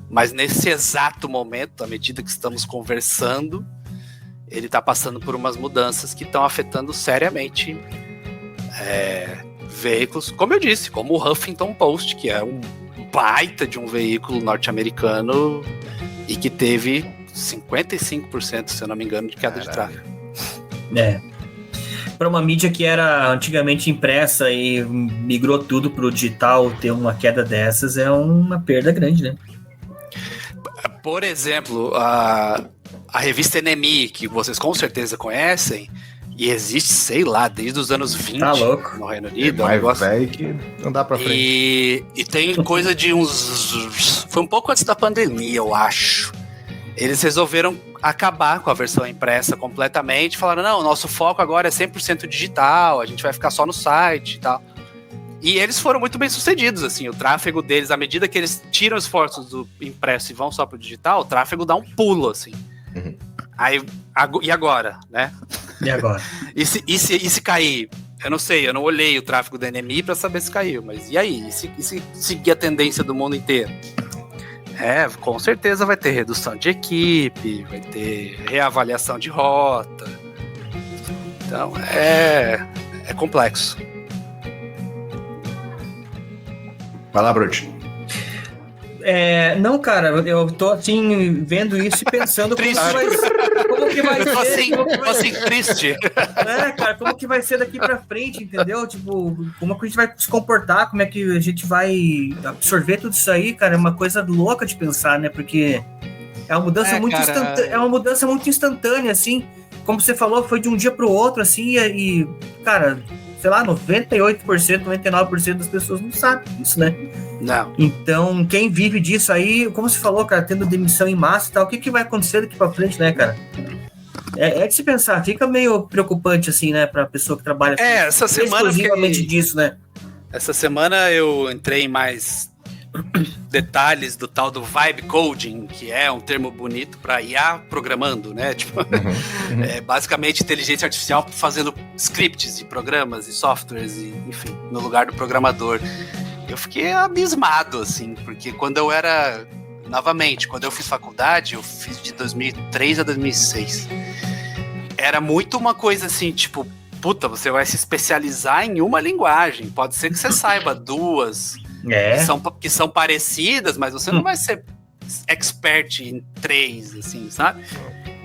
Mas nesse exato momento, à medida que estamos conversando, ele tá passando por umas mudanças que estão afetando seriamente veículos, como eu disse, como o Huffington Post, que é um baita de um veículo norte-americano e que teve 55%, se eu não me engano, de queda de tráfego. Para uma mídia que era antigamente impressa e migrou tudo para o digital, ter uma queda dessas é uma perda grande, né? Por exemplo, a revista NME, que vocês com certeza conhecem, e existe, sei lá, desde os anos 20 no Reino Unido. É mais velho que não dá pra frente. E tem coisa de uns... Foi um pouco antes da pandemia, eu acho. Eles resolveram acabar com a versão impressa completamente. Falaram, não, o nosso foco agora é 100% digital, a gente vai ficar só no site e tal. E eles foram muito bem sucedidos, assim. O tráfego deles, à medida que eles tiram esforços do impresso e vão só pro digital, o tráfego dá um pulo, assim. Uhum. Aí, e agora, né? E agora? E se cair? Eu não sei, eu não olhei o tráfego da NME para saber se caiu, mas e aí? E se seguir a tendência do mundo inteiro? Com certeza vai ter redução de equipe, vai ter reavaliação de rota. Então, é complexo. Vai lá, Brody. Não, cara, eu tô assim, vendo isso e pensando como que vai ser. Assim, triste. Cara, como que vai ser daqui pra frente, entendeu? Tipo, como que a gente vai se comportar, como é que a gente vai absorver tudo isso aí, cara, é uma coisa louca de pensar, né? Porque é uma mudança é uma mudança muito instantânea, assim, como você falou, foi de um dia pro outro, assim, e cara, sei lá, 98%, 99% das pessoas não sabem disso, né? Não. Então, quem vive disso aí, como você falou, cara, tendo demissão em massa e tal, o que vai acontecer daqui pra frente, né, cara? É de se pensar, fica meio preocupante, assim, né, pra pessoa que trabalha essa semana exclusivamente disso, né? Essa semana eu entrei em mais detalhes do tal do vibe coding, que é um termo bonito para IA programando, né? Tipo, basicamente inteligência artificial fazendo scripts e programas e softwares, e, enfim, no lugar do programador. Eu fiquei abismado, assim, porque quando eu fiz faculdade, eu fiz de 2003 a 2006. Era muito uma coisa assim, tipo, puta, você vai se especializar em uma linguagem. Pode ser que você saiba duas que são parecidas, mas você não vai ser expert em 3, assim, sabe?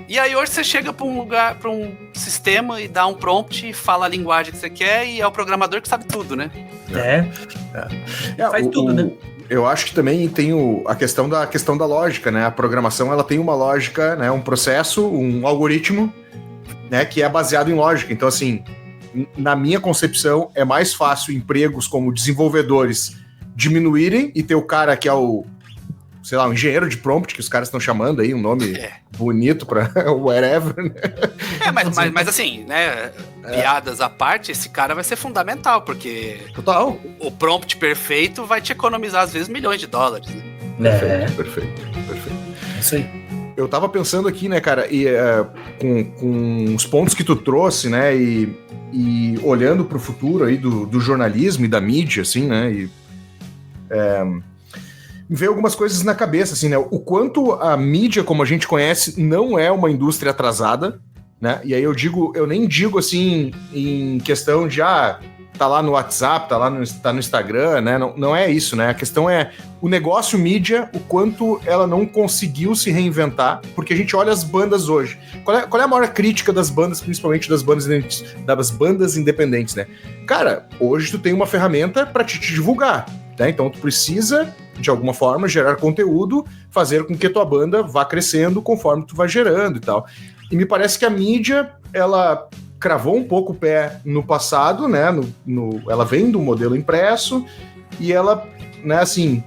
E aí hoje você chega para um lugar, para um sistema e dá um prompt e fala a linguagem que você quer e é o programador que sabe tudo, né? Faz tudo, né? Eu acho que também tem a questão da lógica, né? A programação, ela tem uma lógica, né? Um processo, um algoritmo, né? Que é baseado em lógica. Então, assim, na minha concepção, é mais fácil empregos como desenvolvedores diminuírem e ter o cara que é o, sei lá, um engenheiro de prompt, que os caras estão chamando aí, um nome bonito para whatever, né? Mas assim, né, piadas à parte, esse cara vai ser fundamental, porque total, o prompt perfeito vai te economizar, às vezes, $milhões, né? Perfeito. Isso aí. Eu tava pensando aqui, né, cara, e com os pontos que tu trouxe, né, e olhando pro futuro aí do jornalismo e da mídia, assim, né, veio algumas coisas na cabeça, assim, né? O quanto a mídia, como a gente conhece, não é uma indústria atrasada, né? E aí eu nem digo assim em questão de tá lá no WhatsApp, tá no Instagram, né? Não é isso, né? A questão é o negócio mídia, o quanto ela não conseguiu se reinventar, porque a gente olha as bandas hoje. Qual é a maior crítica das bandas, principalmente das bandas independentes, né? Cara, hoje tu tem uma ferramenta para te divulgar, né? Então tu precisa, de alguma forma, gerar conteúdo, fazer com que a tua banda vá crescendo conforme tu vai gerando e tal. E me parece que a mídia, ela cravou um pouco o pé no passado, né? Ela vem do modelo impresso e ela, né, assim,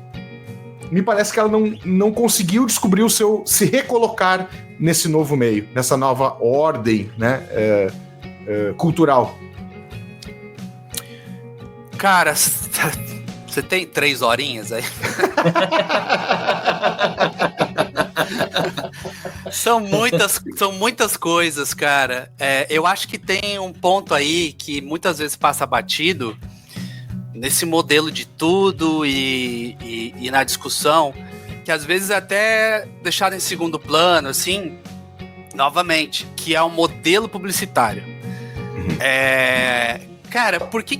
me parece que ela não conseguiu descobrir se recolocar nesse novo meio, nessa nova ordem, né, cultural. Cara, você tem 3 horinhas aí? São muitas coisas, cara. Eu acho que tem um ponto aí que muitas vezes passa batido nesse modelo de tudo e na discussão, que às vezes é até deixado em segundo plano, assim, novamente, que é o modelo publicitário. Cara, por que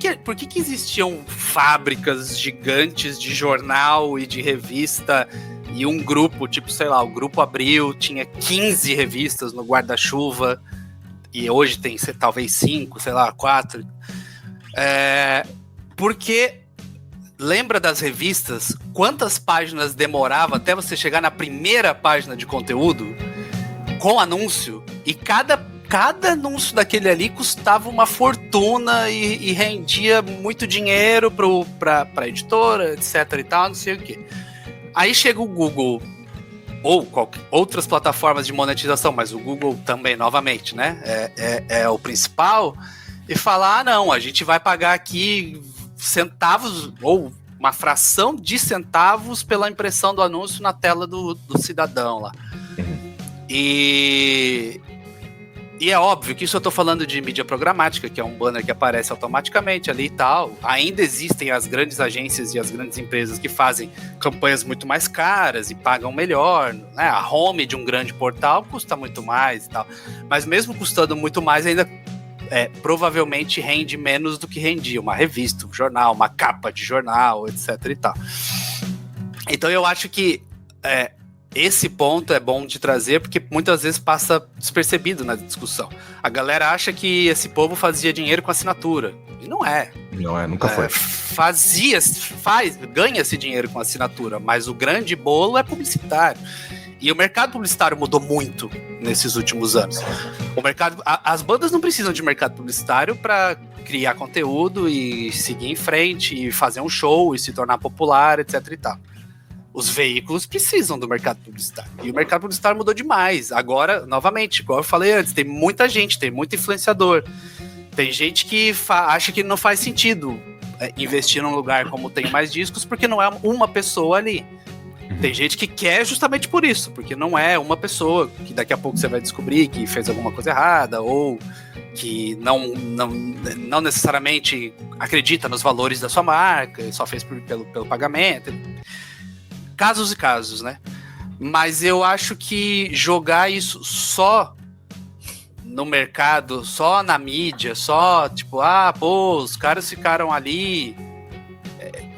existiam fábricas gigantes de jornal e de revista e um grupo, tipo, sei lá, o Grupo Abril tinha 15 revistas no guarda-chuva e hoje tem talvez 5, sei lá, 4. Porque lembra das revistas? Quantas páginas demorava até você chegar na primeira página de conteúdo com anúncio? E cada anúncio daquele ali custava uma fortuna e rendia muito dinheiro para a editora, etc e tal, não sei o quê. Aí chega o Google ou outras plataformas de monetização, mas o Google também, novamente, né? É o principal, e fala, não, a gente vai pagar aqui centavos ou uma fração de centavos pela impressão do anúncio na tela do cidadão lá. E é óbvio que isso eu tô falando de mídia programática, que é um banner que aparece automaticamente ali e tal. Ainda existem as grandes agências e as grandes empresas que fazem campanhas muito mais caras e pagam melhor, né? A home de um grande portal custa muito mais e tal. Mas mesmo custando muito mais, ainda provavelmente rende menos do que rendia uma revista, um jornal, uma capa de jornal, etc e tal. Então eu acho que esse ponto é bom de trazer, porque muitas vezes passa despercebido na discussão. A galera acha que esse povo fazia dinheiro com assinatura. E não é. Não é, nunca foi. Ganha-se dinheiro com assinatura, mas o grande bolo é publicitário. E o mercado publicitário mudou muito nesses últimos anos. As bandas não precisam de mercado publicitário para criar conteúdo e seguir em frente, e fazer um show e se tornar popular, etc e tal. Os veículos precisam do mercado publicitário. E o mercado publicitário mudou demais. Agora, novamente, igual eu falei antes, tem muita gente, tem muito influenciador. Tem gente que acha que não faz sentido investir num lugar como Tem Mais Discos, porque não é uma pessoa ali. Tem gente que quer justamente por isso, porque não é uma pessoa que daqui a pouco você vai descobrir que fez alguma coisa errada, ou que não necessariamente acredita nos valores da sua marca, só fez pelo pagamento. Casos e casos, né? Mas eu acho que jogar isso só no mercado, só na mídia, só tipo, os caras ficaram ali,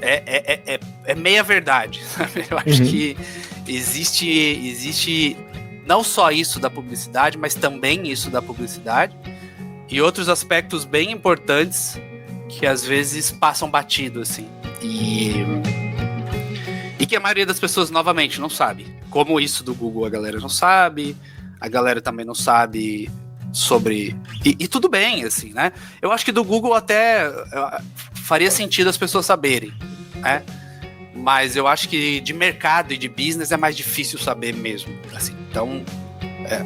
é meia verdade, sabe? Eu acho que existe não só isso da publicidade, mas também isso da publicidade e outros aspectos bem importantes que às vezes passam batido, assim. E que a maioria das pessoas, novamente, não sabe. Como isso do Google, a galera não sabe. A galera também não sabe sobre... E tudo bem, assim, né? Eu acho que do Google até faria sentido as pessoas saberem, né? Mas eu acho que de mercado e de business é mais difícil saber mesmo, assim. Então,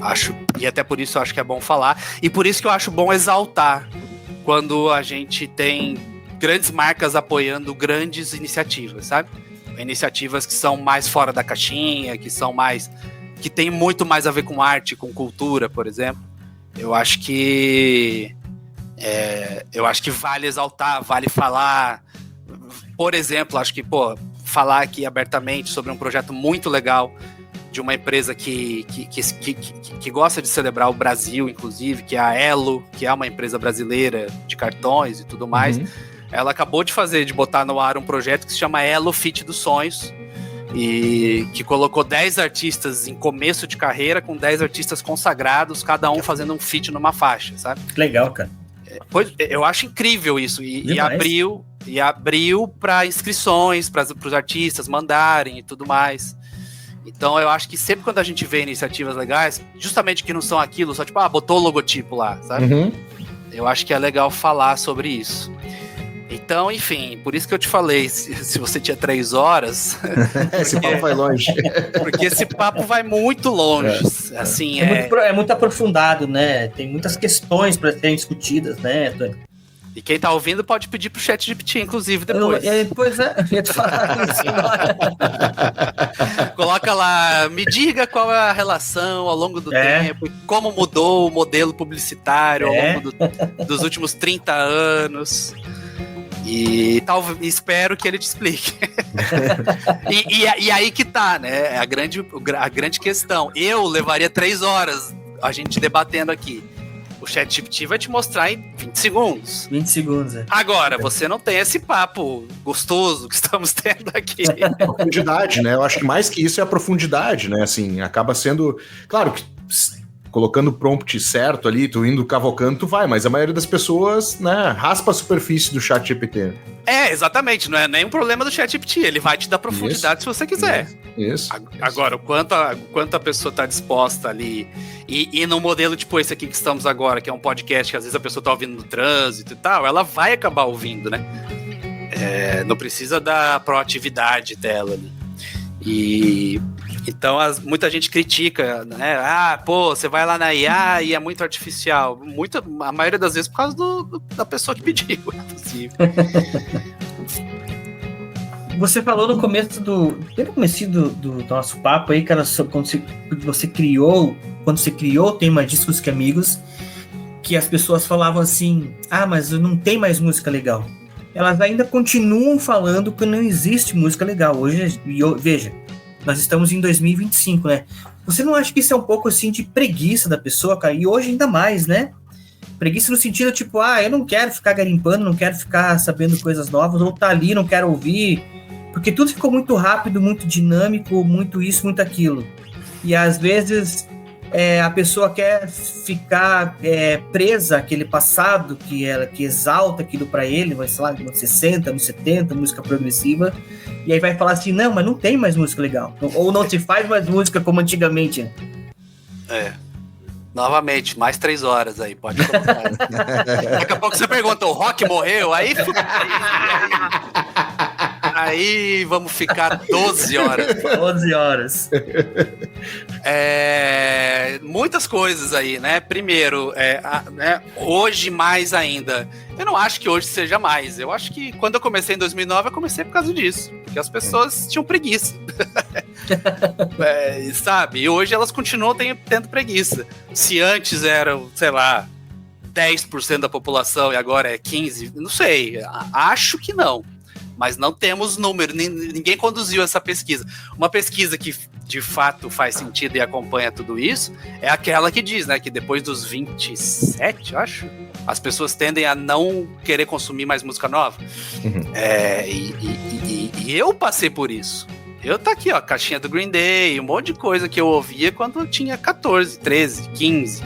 acho... E até por isso eu acho que é bom falar. E por isso que eu acho bom exaltar quando a gente tem grandes marcas apoiando grandes iniciativas, sabe? Iniciativas que são mais fora da caixinha, que tem muito mais a ver com arte, com cultura, por exemplo. Eu acho que vale exaltar, vale falar. Por exemplo, acho que falar aqui abertamente sobre um projeto muito legal de uma empresa que gosta de celebrar o Brasil, inclusive, que é a Elo, que é uma empresa brasileira de cartões e tudo mais. Ela acabou de botar no ar um projeto que se chama Elo Fit dos Sonhos, e que colocou 10 artistas em começo de carreira com 10 artistas consagrados, cada um fazendo um feat numa faixa, sabe? Legal, cara. Pois, eu acho incrível isso, e abriu para inscrições, para os artistas mandarem e tudo mais. Então eu acho que sempre quando a gente vê iniciativas legais, justamente que não são aquilo, só tipo, botou o logotipo lá, sabe? Eu acho que é legal falar sobre isso. Então, enfim, por isso que eu te falei, se você tinha 3 horas... Esse papo vai longe. Porque esse papo vai muito longe. Assim, é muito aprofundado, né? Tem muitas questões para serem discutidas, né, Tony? E quem tá ouvindo pode pedir pro ChatGPT, inclusive, depois. Pois é, eu ia te falar isso agora. Coloca lá, me diga qual é a relação ao longo do tempo, como mudou o modelo publicitário ao longo dos últimos 30 anos. E espero que ele te explique. e aí que tá, né? A grande questão. Eu levaria 3 horas a gente debatendo aqui. O ChatGPT vai te mostrar em 20 segundos. 20 segundos, Agora, você não tem esse papo gostoso que estamos tendo aqui. Profundidade, né? Eu acho que mais que isso é a profundidade, né? Assim, acaba sendo... Claro que colocando o prompt certo ali, tu indo cavocando, tu vai, mas a maioria das pessoas, né, raspa a superfície do ChatGPT. Exatamente, não é nenhum problema do ChatGPT, ele vai te dar profundidade se você quiser. Isso. Agora, o quanto a pessoa está disposta ali, e no modelo tipo esse aqui que estamos agora, que é um podcast que às vezes a pessoa está ouvindo no trânsito e tal, ela vai acabar ouvindo, né? Não precisa da proatividade dela ali. Então, muita gente critica, né? Você vai lá na IA e é muito artificial. A maioria das vezes por causa da pessoa que pediu, é possível. Você falou no começo do nosso papo aí, cara, sobre quando você criou o tema Discos que Amigos, que as pessoas falavam assim, mas não tem mais música legal. Elas ainda continuam falando que não existe música legal. Hoje, veja, nós estamos em 2025, né? Você não acha que isso é um pouco assim de preguiça da pessoa, cara? E hoje ainda mais, né? Preguiça no sentido tipo, eu não quero ficar garimpando, não quero ficar sabendo coisas novas, ou tá ali, não quero ouvir, porque tudo ficou muito rápido, muito dinâmico, muito isso, muito aquilo. E às vezes a pessoa quer ficar presa àquele passado que exalta aquilo pra ele, vai, sei lá, nos 60, nos 70, música progressiva, e aí vai falar assim, não, mas não tem mais música legal, ou não se faz mais música como antigamente. Novamente, mais 3 horas aí, pode começar. Daqui a pouco você pergunta, o rock morreu? Aí vamos ficar 12 horas. 12 horas. Muitas coisas aí, né? Primeiro, hoje mais ainda. Eu não acho que hoje seja mais. Eu acho que quando eu comecei em 2009, eu comecei por causa disso. Porque as pessoas tinham preguiça. Sabe? E hoje elas continuam tendo preguiça. Se antes eram, sei lá, 10% da população e agora é 15%, não sei. Acho que não. Mas não temos número, ninguém conduziu essa pesquisa. Uma pesquisa que de fato faz sentido e acompanha tudo isso é aquela que diz, né, que depois dos 27, eu acho, as pessoas tendem a não querer consumir mais música nova. E eu passei por isso. Eu tá aqui, ó, caixinha do Green Day, um monte de coisa que eu ouvia quando eu tinha 14, 13, 15.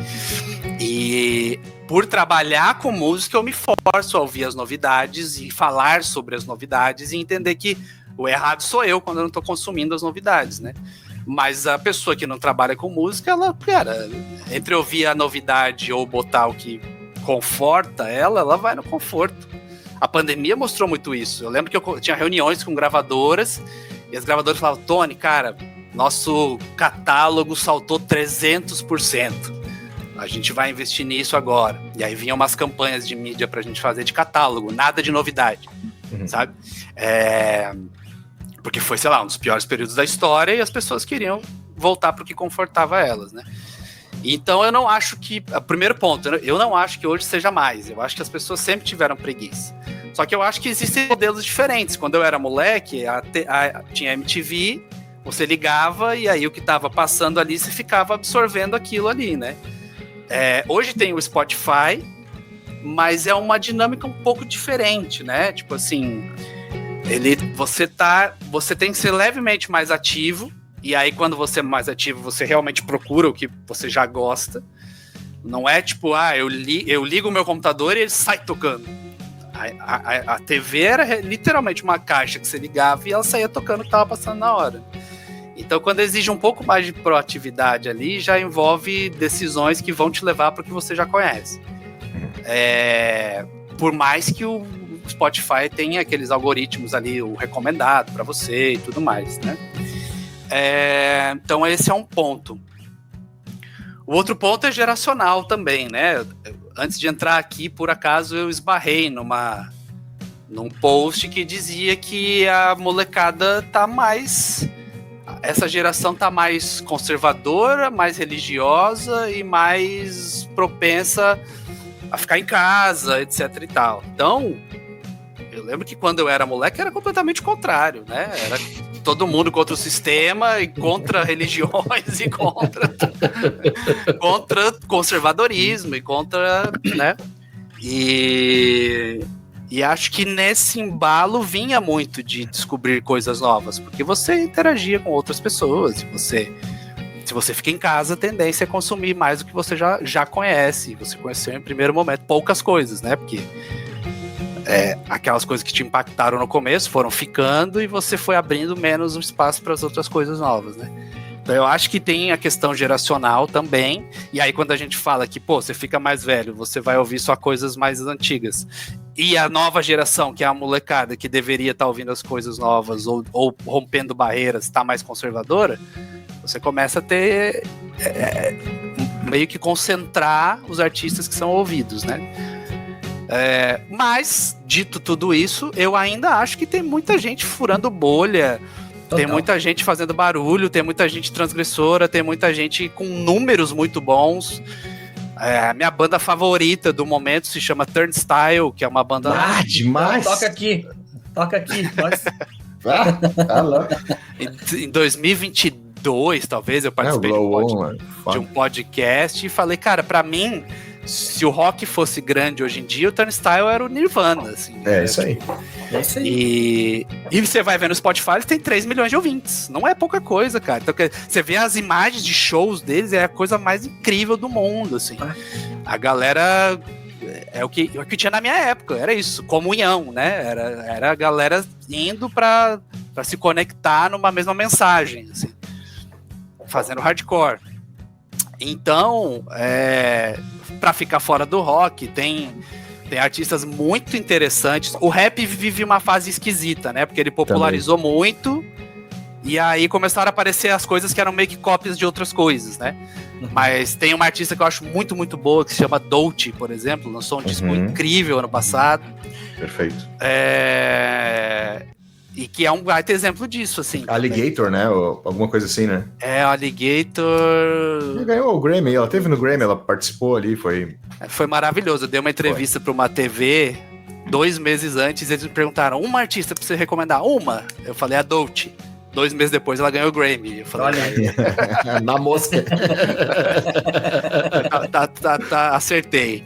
E por trabalhar com música, eu me forço a ouvir as novidades e falar sobre as novidades e entender que o errado sou eu quando eu não tô consumindo as novidades, né? Mas a pessoa que não trabalha com música, ela, cara, entre ouvir a novidade ou botar o que conforta ela vai no conforto. A pandemia mostrou muito isso. Eu lembro que eu tinha reuniões com gravadoras e as gravadoras falavam, Tony, cara, nosso catálogo saltou 300%. A gente vai investir nisso agora. E aí vinham umas campanhas de mídia pra gente fazer de catálogo, nada de novidade, sabe? Porque foi, sei lá, um dos piores períodos da história e as pessoas queriam voltar pro que confortava elas, né? Então eu não acho que... Primeiro ponto, eu não acho que hoje seja mais. Eu acho que as pessoas sempre tiveram preguiça. Só que eu acho que existem modelos diferentes. Quando eu era moleque, tinha MTV, você ligava e aí o que tava passando ali, você ficava absorvendo aquilo ali, né? Hoje tem o Spotify, mas é uma dinâmica um pouco diferente, né? Tipo assim, você tem que ser levemente mais ativo, e aí quando você é mais ativo, você realmente procura o que você já gosta. Não é tipo, eu ligo o meu computador e ele sai tocando. A TV era literalmente uma caixa que você ligava e ela saía tocando o que estava passando na hora. Então, quando exige um pouco mais de proatividade ali, já envolve decisões que vão te levar para o que você já conhece. Por mais que o Spotify tenha aqueles algoritmos ali, o recomendado para você e tudo mais, né? Então, esse é um ponto. O outro ponto é geracional também, né? Antes de entrar aqui, por acaso, eu esbarrei num post que dizia que a molecada tá mais... Essa geração tá mais conservadora, mais religiosa e mais propensa a ficar em casa, etc e tal. Então, eu lembro que quando eu era moleque era completamente o contrário, né? Era todo mundo contra o sistema e contra religiões e contra conservadorismo e contra, né? E acho que nesse embalo vinha muito de descobrir coisas novas, porque você interagia com outras pessoas, se você fica em casa, a tendência é consumir mais do que você já conhece. Você conheceu em primeiro momento poucas coisas, né? Porque aquelas coisas que te impactaram no começo foram ficando e você foi abrindo menos espaço para as outras coisas novas, né? Então eu acho que tem a questão geracional também, e aí quando a gente fala que, você fica mais velho, você vai ouvir só coisas mais antigas, e a nova geração, que é a molecada, que deveria estar ouvindo as coisas novas, ou rompendo barreiras, está mais conservadora, você começa a ter, meio que concentrar os artistas que são ouvidos, né? Mas, dito tudo isso, eu ainda acho que tem muita gente furando bolha, total. Tem muita gente fazendo barulho, tem muita gente transgressora, tem muita gente com números muito bons. A minha banda favorita do momento se chama Turnstile, que é uma banda... demais! Toca aqui. Tá louco. Em 2022, talvez, eu participei de um podcast e falei, cara, pra mim... Se o rock fosse grande hoje em dia, o Turnstile era o Nirvana, assim. Isso aí. É isso aí. E você vai ver no Spotify, eles têm 3 milhões de ouvintes. Não é pouca coisa, cara. Então, você vê as imagens de shows deles, é a coisa mais incrível do mundo, assim. A galera... É o que tinha na minha época, era isso. Comunhão, né? Era a galera indo pra se conectar numa mesma mensagem, assim. Fazendo hardcore. Então, para ficar fora do rock, tem artistas muito interessantes. O rap vive uma fase esquisita, né? Porque ele popularizou muito, e aí começaram a aparecer as coisas que eram meio que cópias de outras coisas, né? Mas tem uma artista que eu acho muito, muito boa, que se chama Dolce, por exemplo, lançou um disco incrível ano passado. Perfeito. E que é um baita exemplo disso, assim. Alligator, né? Ou alguma coisa assim, né? Alligator... Ela ganhou o Grammy, ela teve no Grammy, ela participou ali, foi maravilhoso. Eu dei uma entrevista para uma TV 2 meses antes, eles me perguntaram, uma artista pra você recomendar? Uma? Eu falei, a Dolce. 2 meses depois ela ganhou o Grammy. Eu falei, olha aí. Na mosca. Acertei.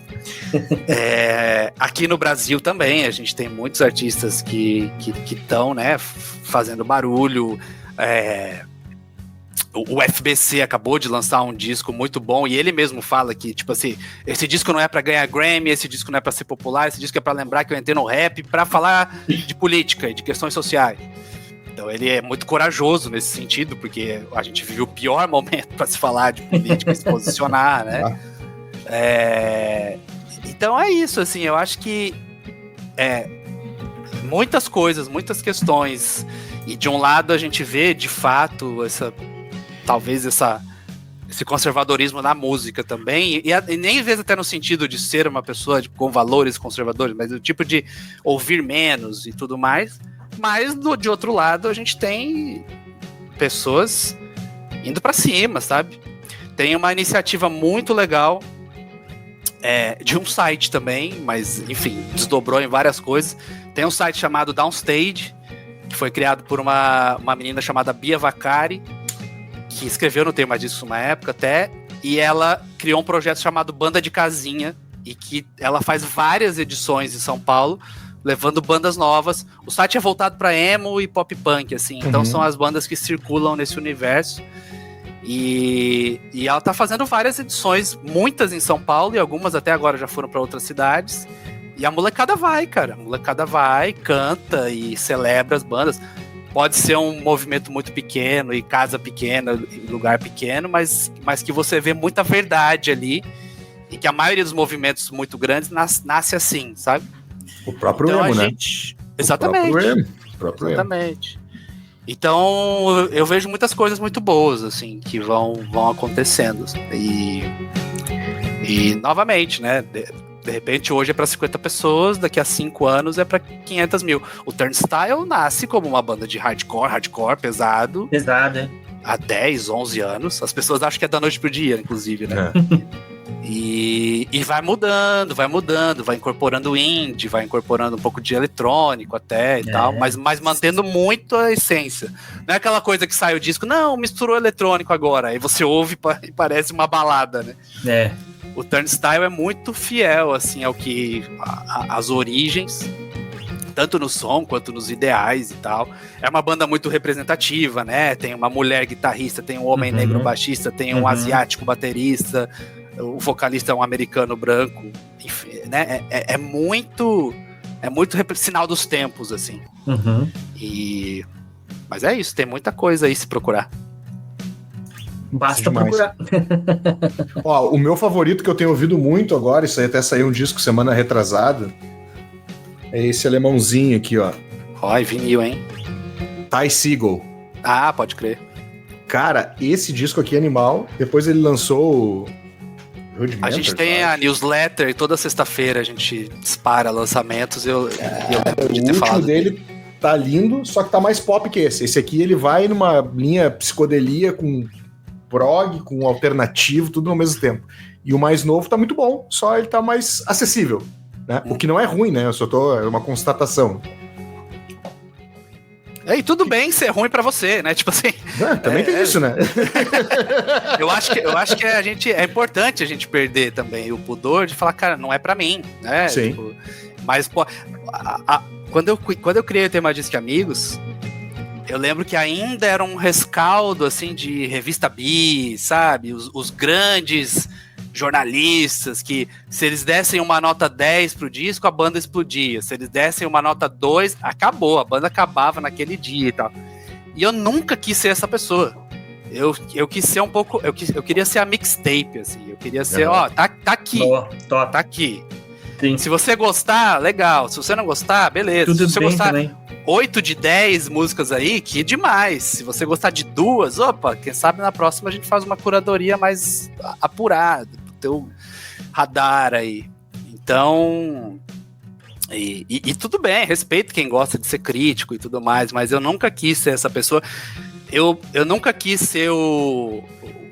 Aqui no Brasil também a gente tem muitos artistas que estão, né, fazendo barulho. O FBC acabou de lançar um disco muito bom e ele mesmo fala que, tipo assim, esse disco não é pra ganhar Grammy, esse disco não é pra ser popular, esse disco é pra lembrar que eu entrei no rap pra falar de política e de questões sociais. Então ele é muito corajoso nesse sentido, porque a gente vive o pior momento pra se falar de política e se posicionar, né? Então é isso, assim, eu acho que muitas coisas, muitas questões, e de um lado a gente vê, de fato, esse conservadorismo na música também, e nem às vezes até no sentido de ser uma pessoa com valores conservadores, mas o tipo de ouvir menos e tudo mais, mas de outro lado a gente tem pessoas indo pra cima, sabe? Tem uma iniciativa muito legal de um site também, mas enfim, desdobrou em várias coisas. Tem um site chamado Downstage, que foi criado por uma menina chamada Bia Vacari, que escreveu no Tema Disso uma época até, e ela criou um projeto chamado Banda de Casinha, e que ela faz várias edições em São Paulo, levando bandas novas. O site é voltado para emo e pop punk, assim, então são as bandas que circulam nesse universo. E ela tá fazendo várias edições, muitas em São Paulo, e algumas até agora já foram para outras cidades. E a molecada vai, cara. A molecada vai, canta e celebra as bandas. Pode ser um movimento muito pequeno, e casa pequena, e lugar pequeno, mas que você vê muita verdade ali. E que a maioria dos movimentos muito grandes nasce assim, sabe? O próprio então, emo, né? Exatamente. O próprio exatamente. Então, eu vejo muitas coisas muito boas, assim, que vão acontecendo. E novamente, né? De repente, hoje é para 50 pessoas, daqui a 5 anos é para 500 mil. O Turnstile nasce como uma banda de hardcore, pesado. Pesado, é. Há 10, 11 anos. As pessoas acham que é da noite pro dia, inclusive, né? E vai mudando, vai incorporando indie, vai incorporando um pouco de eletrônico até e tal, mas mantendo muito a essência. Não é aquela coisa que sai o disco, não, misturou eletrônico agora, aí você ouve e parece uma balada, né? O Turnstile é muito fiel, assim, ao que as origens, tanto no som quanto nos ideais e tal. É uma banda muito representativa, né? Tem uma mulher guitarrista, tem um homem negro baixista, tem um asiático baterista, o vocalista é um americano branco, enfim, né? É muito sinal dos tempos, assim. Mas é isso, tem muita coisa aí se procurar. Basta procurar. Ó, o meu favorito que eu tenho ouvido muito agora, isso aí até saiu um disco semana retrasada, é esse alemãozinho aqui, ó. Ó, vinil, hein? Ty Segall. Ah, pode crer. Cara, esse disco aqui é animal. Depois ele lançou a gente tem a newsletter e toda sexta-feira a gente dispara lançamentos. Eu o último dele tá lindo, só que tá mais pop que esse. Esse aqui ele vai numa linha psicodelia com prog, com alternativo, tudo ao mesmo tempo. E o mais novo tá muito bom, só ele tá mais acessível, né? O que não é ruim, né? É uma constatação. E tudo bem ser ruim pra você, né? Tipo assim. Também tem isso, né? eu acho que é importante a gente perder também o pudor de falar, cara, não é pra mim, né? Sim. Tipo, mas, pô, quando eu criei o Tema Disque Amigos, eu lembro que ainda era um rescaldo, assim, de revista Bi, sabe? Os grandes jornalistas que, se eles dessem uma nota 10 pro disco, a banda explodia. Se eles dessem uma nota 2, acabou, a banda acabava naquele dia e tal. E eu nunca quis ser essa pessoa. Eu quis ser um pouco... Eu queria ser a mixtape, assim. Eu queria ser, tá aqui. Tá aqui. Sim. Se você gostar, legal. Se você não gostar, beleza. Tudo se você bem gostar, também. 8 de 10 músicas aí, que demais. Se você gostar de 2, quem sabe na próxima a gente faz uma curadoria mais apurada, pro teu radar aí. Então, e tudo bem, respeito quem gosta de ser crítico e tudo mais, mas eu nunca quis ser essa pessoa. Eu nunca quis ser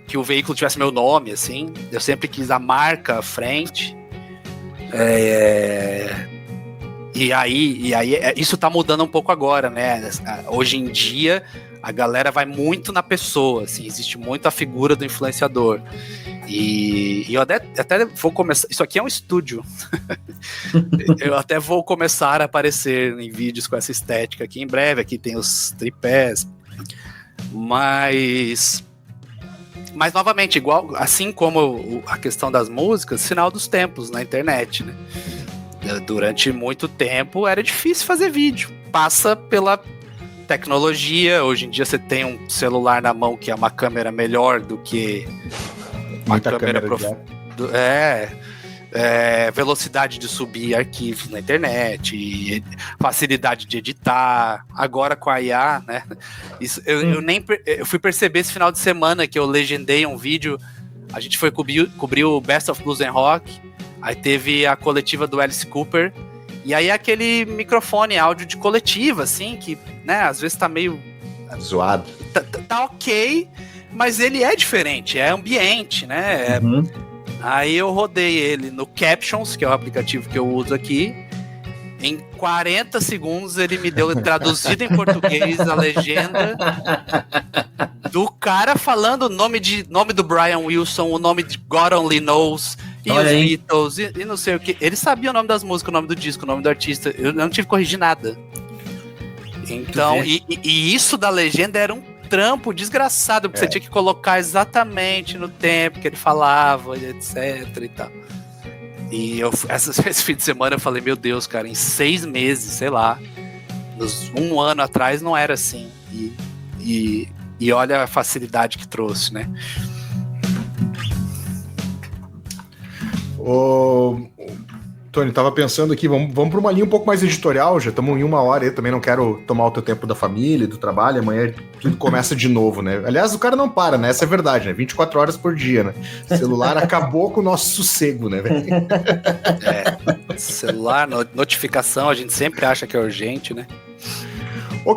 que o veículo tivesse meu nome, assim. Eu sempre quis a marca à frente. E aí isso tá mudando um pouco agora, né? Hoje em dia a galera vai muito na pessoa, assim, existe muito a figura do influenciador. E eu até vou começar. Isso aqui é um estúdio. Eu até vou começar a aparecer em vídeos com essa estética aqui em breve. Aqui tem os tripés. Mas novamente, igual, assim como a questão das músicas, sinal dos tempos na internet, né? Durante muito tempo era difícil fazer vídeo. Passa pela tecnologia. Hoje em dia você tem um celular na mão que é uma câmera melhor do que uma câmera velocidade de subir arquivos na internet, facilidade de editar. Agora com a IA, né? Isso, eu fui perceber esse final de semana que eu legendei um vídeo. A gente foi cobrir o Best of Blues and Rock. Aí teve a coletiva do Alice Cooper. E aí aquele microfone áudio de coletiva, assim, que, né, às vezes tá meio zoado. Tá ok, mas ele é diferente, é ambiente, né? Aí eu rodei ele no Captions, que é o aplicativo que eu uso aqui. Em 40 segundos ele me deu traduzido em português a legenda do cara falando o nome do Brian Wilson, o nome de God Only Knows, e os Beatles, e não sei o que. Ele sabia o nome das músicas, o nome do disco, o nome do artista. Eu não tive que corrigir nada. Então, e isso da legenda era um trampo desgraçado, porque você tinha que colocar exatamente no tempo que ele falava, etc e tal. E esse fim de semana eu falei, meu Deus, cara, em 6 meses, sei lá, um ano atrás não era assim. E olha a facilidade que trouxe, né? Tony, tava pensando aqui, vamos para uma linha um pouco mais editorial, já estamos em 1 hora aí, também não quero tomar o teu tempo da família, do trabalho, amanhã tudo começa de novo, né? Aliás, o cara não para, né? Essa é a verdade, né? 24 horas por dia, né? O celular acabou com o nosso sossego, né, velho? Celular, notificação, a gente sempre acha que é urgente, né?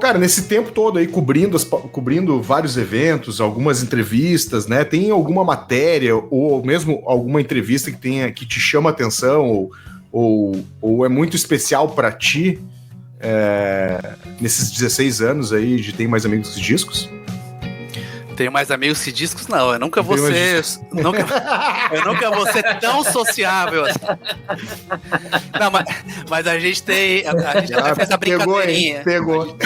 Cara, nesse tempo todo aí, cobrindo vários eventos, algumas entrevistas, né? Tem alguma matéria ou mesmo alguma entrevista que te chama a atenção ou é muito especial para ti nesses 16 anos aí de Tenho Mais Amigos que Discos? Tenho mais amigos que discos, não. Eu nunca vou ser tão sociável assim. Não, mas a gente tem. A gente até fez a brincadeirinha. Pegou.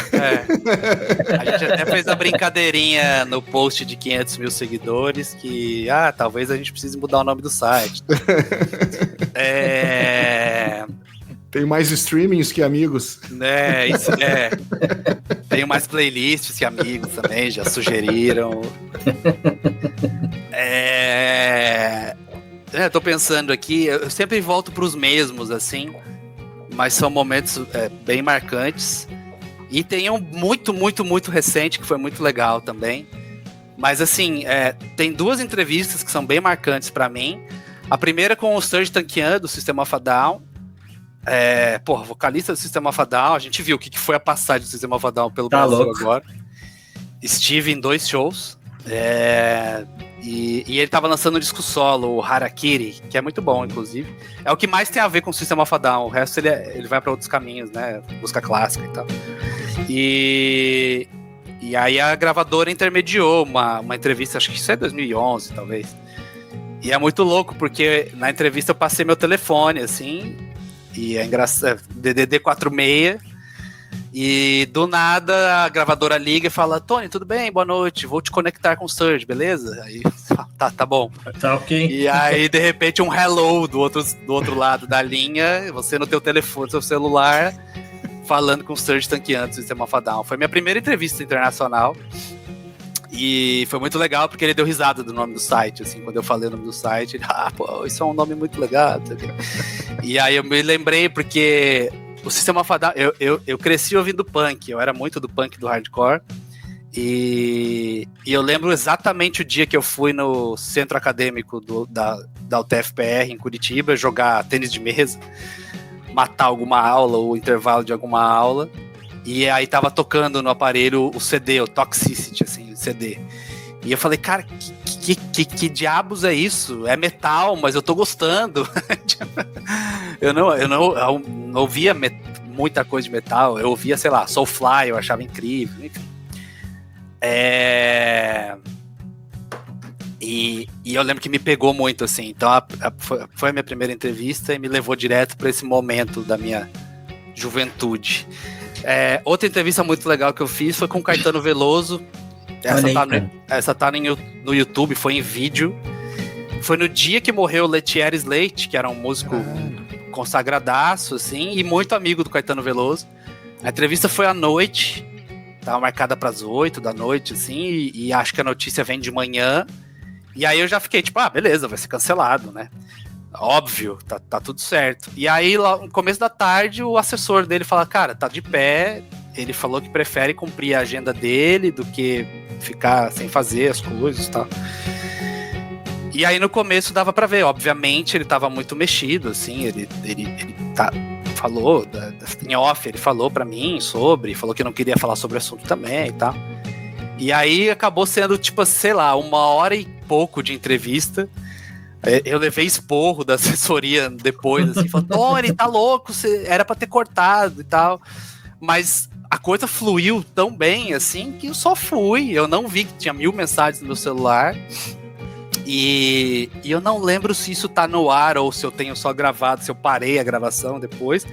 A gente até fez a brincadeirinha no post de 500 mil seguidores que, talvez a gente precise mudar o nome do site. Tem mais streamings que amigos. Isso é. Tenho mais playlists que amigos também, já sugeriram. Tô pensando aqui, eu sempre volto pros mesmos, assim, mas são momentos bem marcantes. E tem um muito, muito, muito recente, que foi muito legal também. Mas, assim, tem 2 entrevistas que são bem marcantes pra mim. A primeira com o Serj Tankian, do System of a Down. Vocalista do System of a Down, a gente viu o que foi a passagem do System of a Down pelo Brasil louco. Agora. Estive em 2 shows, e ele tava lançando um disco solo, o Harakiri, que é muito bom, inclusive. É o que mais tem a ver com o System of a Down, o resto ele vai para outros caminhos, né, música clássica e tal. E aí a gravadora intermediou uma entrevista, acho que isso é 2011, talvez. E é muito louco, porque na entrevista eu passei meu telefone, assim... E é engraçado, DDD 46, e do nada a gravadora liga e fala: Tony, tudo bem? Boa noite, vou te conectar com o Serj, beleza? Aí, tá bom. Tá ok. E aí, de repente, um hello do outro lado da linha, você no teu telefone, seu celular, falando com o Serj Tankian do System of a Down. Foi minha primeira entrevista internacional. E foi muito legal porque ele deu risada do nome do site, assim, quando eu falei o nome do site, ele, isso é um nome muito legal. E aí eu me lembrei porque o System of a Down, eu cresci ouvindo punk, eu era muito do punk, do hardcore, e eu lembro exatamente o dia que eu fui no centro acadêmico da UTFPR em Curitiba, jogar tênis de mesa, matar alguma aula ou intervalo de alguma aula. E aí tava tocando no aparelho o CD, o Toxicity, assim, o CD. E eu falei, cara, que diabos é isso? É metal, mas eu tô gostando. eu não ouvia muita coisa de metal. Eu ouvia, sei lá, Soulfly, eu achava incrível. Enfim. E eu lembro que me pegou muito, assim. Então foi a minha primeira entrevista e me levou direto para esse momento da minha juventude. Outra entrevista muito legal que eu fiz foi com o Caetano Veloso. Essa tá no YouTube, foi em vídeo. Foi no dia que morreu o Lettieri Slate, que era um músico consagradaço, assim, e muito amigo do Caetano Veloso. A entrevista foi à noite, tava marcada para as 8 da noite, assim, e acho que a notícia vem de manhã. E aí eu já fiquei tipo, beleza, vai ser cancelado, né? Óbvio, tá tudo certo. E aí, lá no começo da tarde, o assessor dele fala, cara, tá de pé. Ele falou que prefere cumprir a agenda dele do que ficar sem fazer as coisas e tal. E aí, no começo, dava pra ver. Obviamente, ele tava muito mexido, assim. Ele falou, em off, ele falou pra mim falou que não queria falar sobre o assunto também e tal. E aí, acabou sendo, tipo, sei lá, 1 hora e pouco de entrevista. Eu levei esporro da assessoria depois, assim, falando, Tony, tá louco, você era pra ter cortado e tal. Mas a coisa fluiu tão bem, assim, que eu só fui. Eu não vi que tinha 1000 mensagens no meu celular. E eu não lembro se isso tá no ar ou se eu tenho só gravado, se eu parei a gravação depois.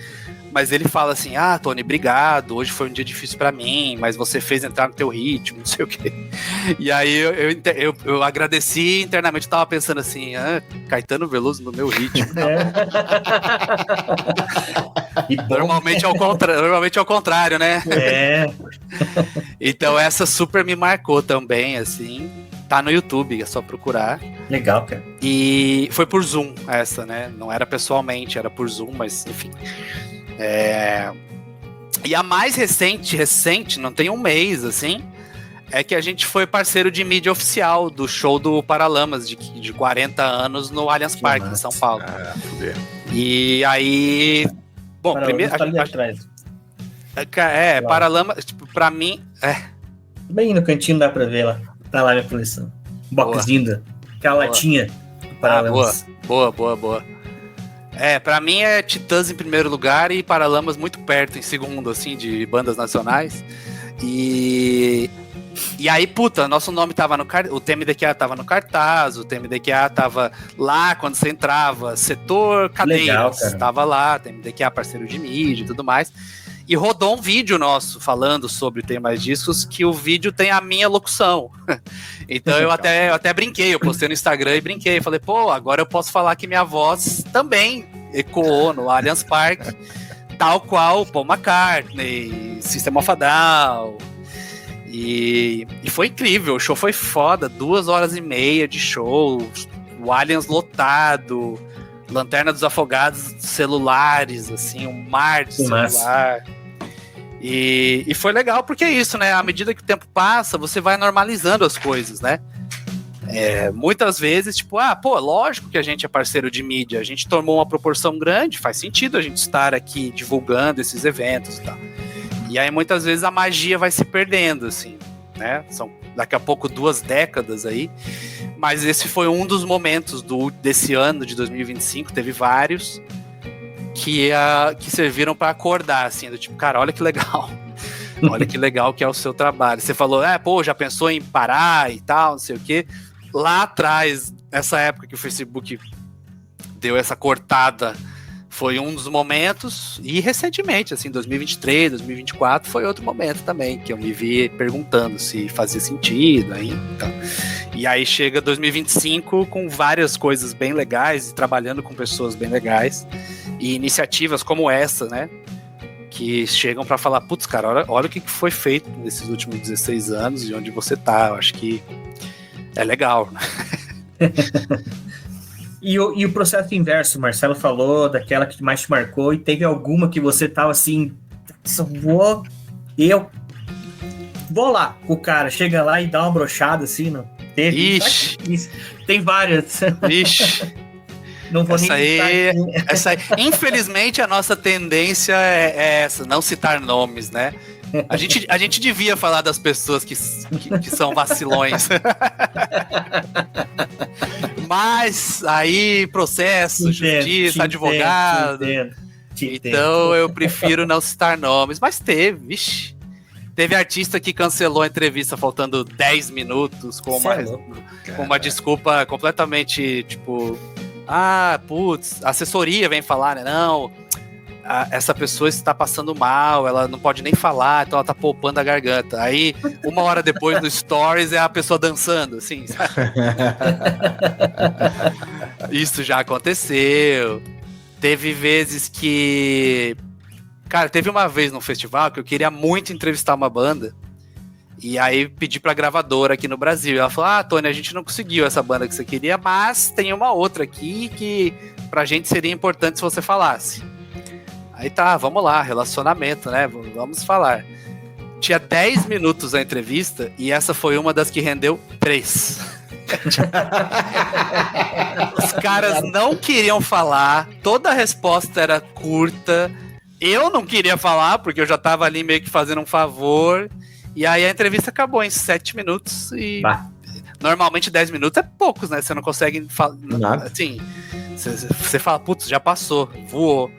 Mas ele fala assim, Tony, obrigado, hoje foi um dia difícil pra mim, mas você fez entrar no teu ritmo, não sei o quê. E aí eu agradeci internamente, tava pensando assim, Caetano Veloso no meu ritmo. Normalmente é o contrário, né? Então essa super me marcou também, assim. Tá no YouTube, é só procurar. Legal, cara. E foi por Zoom essa, né? Não era pessoalmente, era por Zoom, mas enfim. E a mais recente, não tem um mês, assim, é que a gente foi parceiro de mídia oficial do show do Paralamas de 40 anos no Allianz Parque, em São Paulo. E aí... Bom, primeiro... Paralamas, tipo, pra mim... Bem no cantinho dá pra ver lá. Tá lá minha coleção. Boxzinho, aquela latinha do Paralamas. Boa. Pra mim é Titãs em primeiro lugar e Paralamas muito perto, em segundo, assim, de bandas nacionais. E aí, puta, nosso nome tava no cartaz, o TMDQA tava no cartaz, o TMDQA tava lá quando você entrava, setor cadeiras, tava lá, TMDQA parceiro de mídia e tudo mais. E rodou um vídeo nosso falando sobre Tem Mais Discos, que o vídeo tem a minha locução. Então eu até brinquei, eu postei no Instagram e brinquei. Falei, agora eu posso falar que minha voz também ecoou no Allianz Parque, tal qual Paul McCartney, System of a Down. E foi incrível, o show foi foda, 2h30 de show, o Allianz lotado, Lanterna dos Afogados, celulares, assim, um mar de celular. E foi legal porque é isso, né? À medida que o tempo passa, você vai normalizando as coisas, né? Muitas vezes, tipo, lógico que a gente é parceiro de mídia, a gente tomou uma proporção grande, faz sentido a gente estar aqui divulgando esses eventos e tal. E aí muitas vezes a magia vai se perdendo, assim, né? São daqui a pouco 2 décadas aí. Mas esse foi um dos momentos desse ano de 2025, teve vários que serviram para acordar, assim, do tipo, cara, olha que legal. Olha que legal que é o seu trabalho. Você falou, já pensou em parar e tal, não sei o quê. Lá atrás, essa época que o Facebook deu essa cortada, foi um dos momentos, e recentemente, assim, 2023, 2024, foi outro momento também, que eu me vi perguntando se fazia sentido ainda. E aí chega 2025 com várias coisas bem legais, e trabalhando com pessoas bem legais, e iniciativas como essa, né, que chegam para falar, putz, cara, olha o que foi feito nesses últimos 16 anos e onde você tá, eu acho que é legal, né? E o processo inverso, o Marcelo falou daquela que mais te marcou, e teve alguma que você tava assim, eu vou lá, o cara chega lá e dá uma brochada assim, não? Teve? Ixi. Tem várias. Ixi. Não vou essa aí. Infelizmente, a nossa tendência é essa, não citar nomes, né? A gente devia falar das pessoas que são vacilões. Mas aí, processo, justiça, advogado. Então eu prefiro não citar nomes. Mas teve artista que cancelou a entrevista faltando 10 minutos com uma desculpa completamente, tipo... putz, a assessoria vem falar, né? Não, essa pessoa está passando mal, ela não pode nem falar, então ela tá poupando a garganta. Aí, 1 hora depois no Stories é a pessoa dançando, assim, sabe? Isso já aconteceu. Teve vezes que... Cara, teve uma vez num festival que eu queria muito entrevistar uma banda, e aí pedi pra gravadora aqui no Brasil. Ela falou, Tony, a gente não conseguiu essa banda que você queria, mas tem uma outra aqui que pra gente seria importante se você falasse. Aí tá, vamos lá, relacionamento, né? Vamos falar. Tinha 10 minutos a entrevista e essa foi uma das que rendeu 3. Os caras não queriam falar, toda a resposta era curta. Eu não queria falar, porque eu já tava ali meio que fazendo um favor. E aí a entrevista acabou em 7 minutos e normalmente 10 minutos é poucos, né? Você não consegue falar. Nada. Assim, você fala, putz, já passou, voou.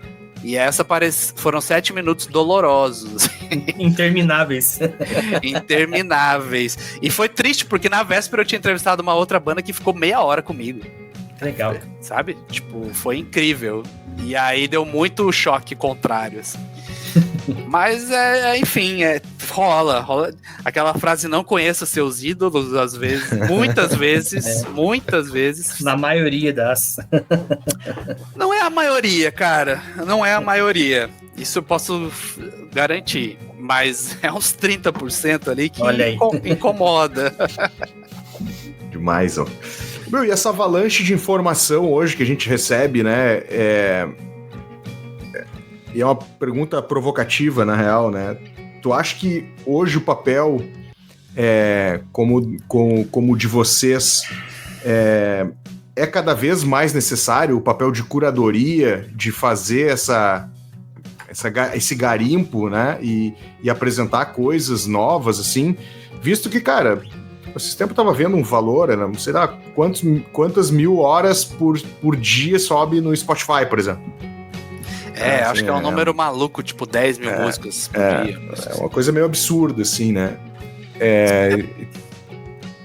E essa foram 7 minutos dolorosos. Intermináveis. Intermináveis. E foi triste, porque na véspera eu tinha entrevistado uma outra banda que ficou meia hora comigo. Legal. Sabe? Tipo, foi incrível. E aí deu muito choque contrário, assim. Mas, enfim, rola. Aquela frase, não conheça seus ídolos, às vezes, muitas vezes. Na maioria das. Não é a maioria, cara. Não é a maioria. Isso eu posso garantir. Mas é uns 30% ali que incomoda. Demais, ó. Meu, e essa avalanche de informação hoje que a gente recebe, né? E é uma pergunta provocativa, na real, né? Tu acha que hoje o papel, como o de vocês, é cada vez mais necessário, o papel de curadoria, de fazer esse garimpo, né? E apresentar coisas novas, assim, visto que, cara, esse tempo eu tava vendo um valor, não sei lá, quantas mil horas por dia sobe no Spotify, por exemplo. Acho que é um número maluco, tipo 10 mil músicas por dia. É uma coisa meio absurda, assim, né?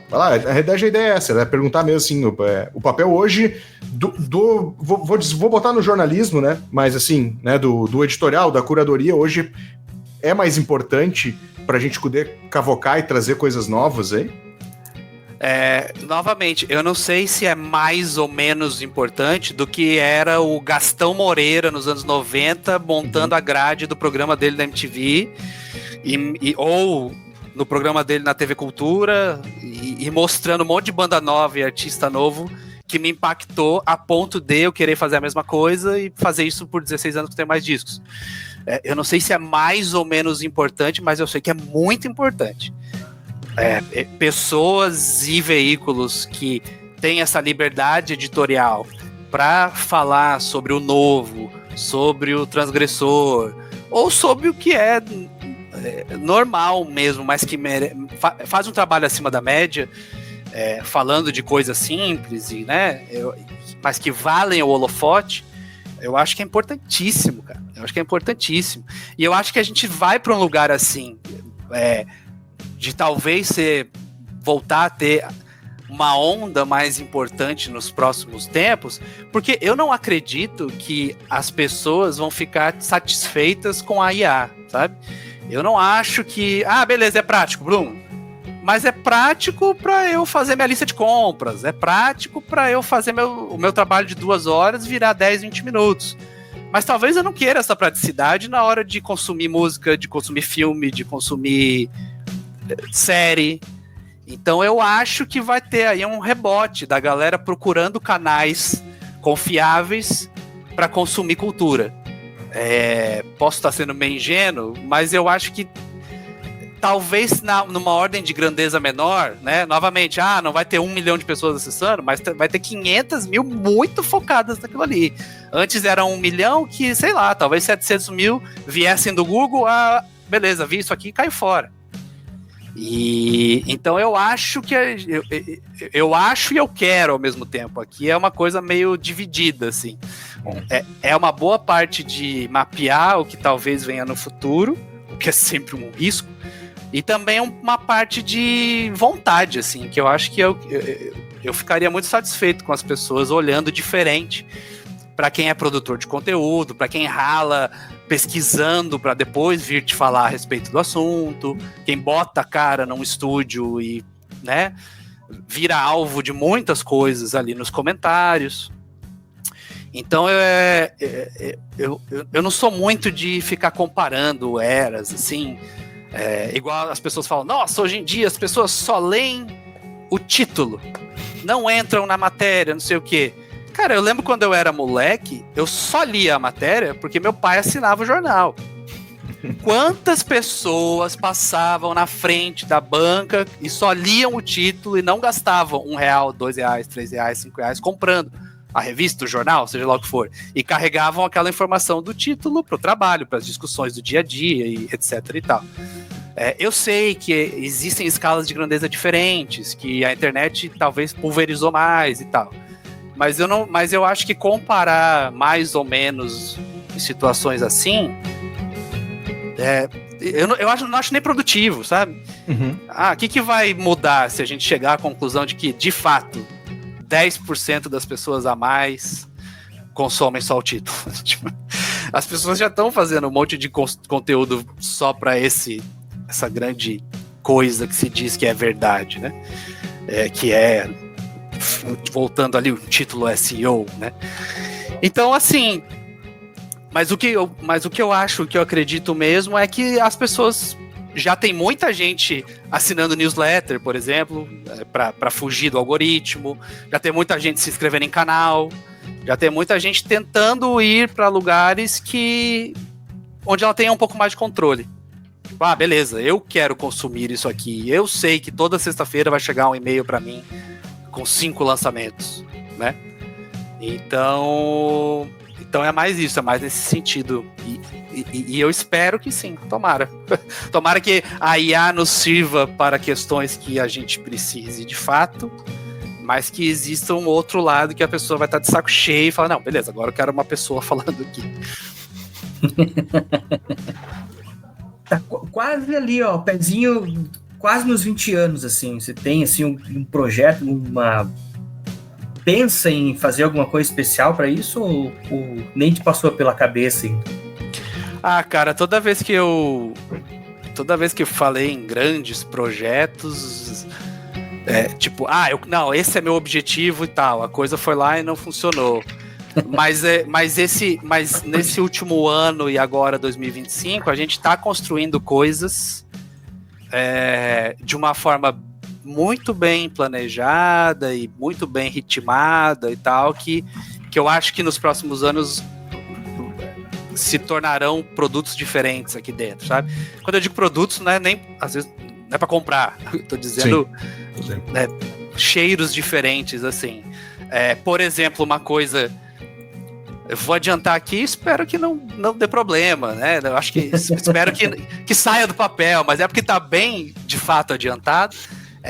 Na realidade a ideia é essa, né? Perguntar mesmo assim, o papel hoje vou botar no jornalismo, né? Mas assim, né? Do editorial, da curadoria, hoje é mais importante pra gente poder cavocar e trazer coisas novas aí? Novamente, eu não sei se é mais ou menos importante do que era o Gastão Moreira nos anos 90 montando a grade do programa dele na MTV ou no programa dele na TV Cultura e mostrando um monte de banda nova e artista novo que me impactou a ponto de eu querer fazer a mesma coisa e fazer isso por 16 anos que tem mais discos. Eu não sei se é mais ou menos importante, mas eu sei que é muito importante. Pessoas e veículos que têm essa liberdade editorial para falar sobre o novo, sobre o transgressor, ou sobre o que é normal mesmo, mas que faz um trabalho acima da média, falando de coisas simples, né, mas que valem o holofote. Eu acho que é importantíssimo, cara. Eu acho que é importantíssimo. E eu acho que a gente vai para um lugar assim, de talvez voltar a ter uma onda mais importante nos próximos tempos, porque eu não acredito que as pessoas vão ficar satisfeitas com a IA, sabe? Eu não acho que... beleza, é prático, Bruno. Mas é prático para eu fazer minha lista de compras, é prático para eu fazer o meu trabalho de 2 horas virar 10, 20 minutos. Mas talvez eu não queira essa praticidade na hora de consumir música, de consumir filme, de consumir série. Então eu acho que vai ter aí um rebote da galera procurando canais confiáveis para consumir cultura. Posso estar sendo meio ingênuo, mas eu acho que talvez numa ordem de grandeza menor, né? Novamente, não vai ter 1 milhão de pessoas acessando, mas vai ter 500 mil muito focadas naquilo ali. Antes era 1 milhão que, sei lá, talvez 700 mil viessem do Google, beleza, vi isso aqui e caiu fora. E então eu acho que eu acho e eu quero ao mesmo tempo. Aqui é uma coisa meio dividida, assim. É uma boa parte de mapear o que talvez venha no futuro, o que é sempre um risco, e também uma parte de vontade, assim, que eu acho que eu ficaria muito satisfeito com as pessoas olhando diferente para quem é produtor de conteúdo, para quem rala pesquisando para depois vir te falar a respeito do assunto, quem bota a cara num estúdio e, né, vira alvo de muitas coisas ali nos comentários. Então eu não sou muito de ficar comparando eras, assim, igual as pessoas falam, nossa, hoje em dia as pessoas só leem o título, não entram na matéria, não sei o quê. Cara, eu lembro quando eu era moleque, eu só lia a matéria porque meu pai assinava o jornal. Quantas pessoas passavam na frente da banca e só liam o título e não gastavam R$1, R$2, R$3, R$5 comprando a revista, o jornal, seja lá o que for, e carregavam aquela informação do título para o trabalho, para as discussões do dia a dia, e etc e tal. Eu sei que existem escalas de grandeza diferentes, que a internet talvez pulverizou mais e tal. Mas eu acho que comparar mais ou menos em situações assim, eu não acho nem produtivo, sabe? Uhum. O que vai mudar se a gente chegar à conclusão de que, de fato, 10% das pessoas a mais consomem só o título? As pessoas já estão fazendo um monte de conteúdo só para essa grande coisa que se diz que é verdade, né? Que é, voltando ali, o título SEO, né? Então, assim, mas o que eu acho, o que eu acredito mesmo é que as pessoas já tem muita gente assinando newsletter, por exemplo, para fugir do algoritmo, já tem muita gente se inscrevendo em canal, já tem muita gente tentando ir para lugares onde ela tenha um pouco mais de controle. Beleza, eu quero consumir isso aqui. Eu sei que toda sexta-feira vai chegar um e-mail para mim com 5 lançamentos, né? Então é mais isso, é mais nesse sentido. E eu espero que sim, tomara. Tomara que a IA nos sirva para questões que a gente precise de fato, mas que exista um outro lado que a pessoa vai estar de saco cheio e falar, não, beleza, agora eu quero uma pessoa falando aqui. Tá quase ali, ó, pezinho quase nos 20 anos, assim. Você tem, assim, um projeto, pensa em fazer alguma coisa especial para isso ou nem te passou pela cabeça? Hein? Cara, toda vez que eu falei em grandes projetos, esse é meu objetivo e tal, a coisa foi lá e não funcionou. Mas nesse último ano e agora 2025, a gente está construindo coisas de uma forma muito bem planejada e muito bem ritmada e tal, que eu acho que nos próximos anos se tornarão produtos diferentes aqui dentro, sabe? Quando eu digo produtos, não é nem, às vezes, não é para comprar, estou dizendo cheiros diferentes, assim. Por exemplo, uma coisa, eu vou adiantar aqui, espero que não dê problema, né? Eu acho que espero que saia do papel, mas é porque está bem, de fato, adiantado,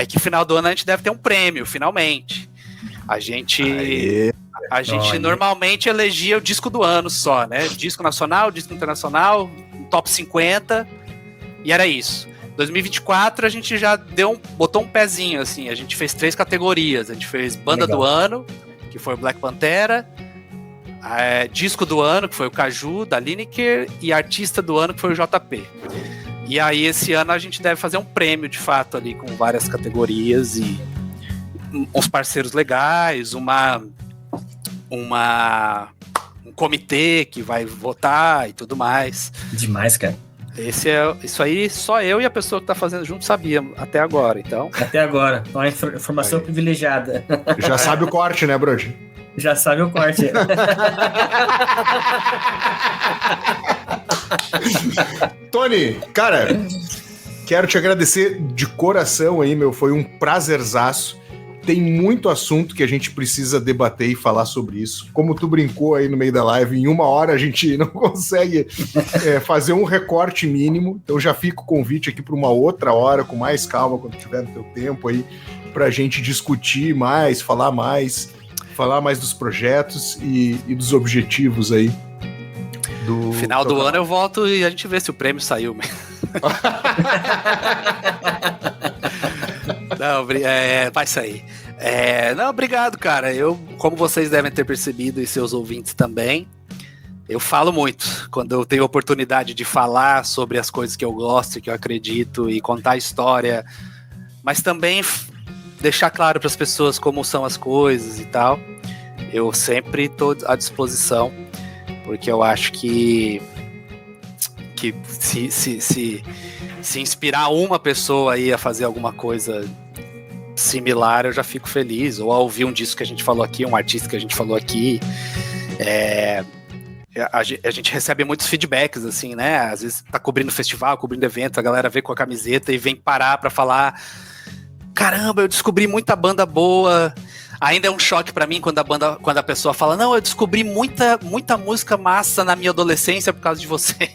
que final do ano a gente deve ter um prêmio, finalmente. A gente normalmente elegia o disco do ano só, né? Disco nacional, disco internacional, top 50, e era isso. 2024 a gente já botou um pezinho, assim, a gente fez 3 categorias. A gente fez banda do ano, que foi o Black Pantera, disco do ano, que foi o Caju, da Lineker, e artista do ano, que foi o JP. E aí esse ano a gente deve fazer um prêmio, de fato, ali, com várias categorias e uns parceiros legais, um comitê que vai votar e tudo mais. Demais, cara. Isso aí só eu e a pessoa que tá fazendo junto sabia até agora, então. Até agora, uma informação privilegiada. Já sabe o corte, né, Brody? Já sabe o corte. Tony, cara, quero te agradecer de coração aí, meu. Foi um prazerzaço. Tem muito assunto que a gente precisa debater e falar sobre isso. Como tu brincou aí no meio da live, em 1 hora a gente não consegue fazer um recorte mínimo. Então já fica o convite aqui para uma outra hora, com mais calma, quando tiver no teu tempo aí, para a gente discutir mais, falar mais dos projetos e dos objetivos aí. No final do ano eu volto e a gente vê se o prêmio saiu. Não, vai sair. Não, obrigado, cara. Como vocês devem ter percebido e seus ouvintes também, eu falo muito quando eu tenho a oportunidade de falar sobre as coisas que eu gosto e que eu acredito e contar a história, mas também deixar claro para as pessoas como são as coisas e tal. Eu sempre estou à disposição, porque eu acho que se inspirar uma pessoa aí a fazer alguma coisa similar, eu já fico feliz, ou a ouvir um disco que a gente falou aqui, um artista que a gente falou aqui. A gente recebe muitos feedbacks, assim, né? Às vezes tá cobrindo festival, cobrindo evento, a galera vê com a camiseta e vem parar pra falar: caramba, eu descobri muita banda boa Ainda é um choque pra mim quando a pessoa fala, não, eu descobri muita música massa na minha adolescência por causa de você.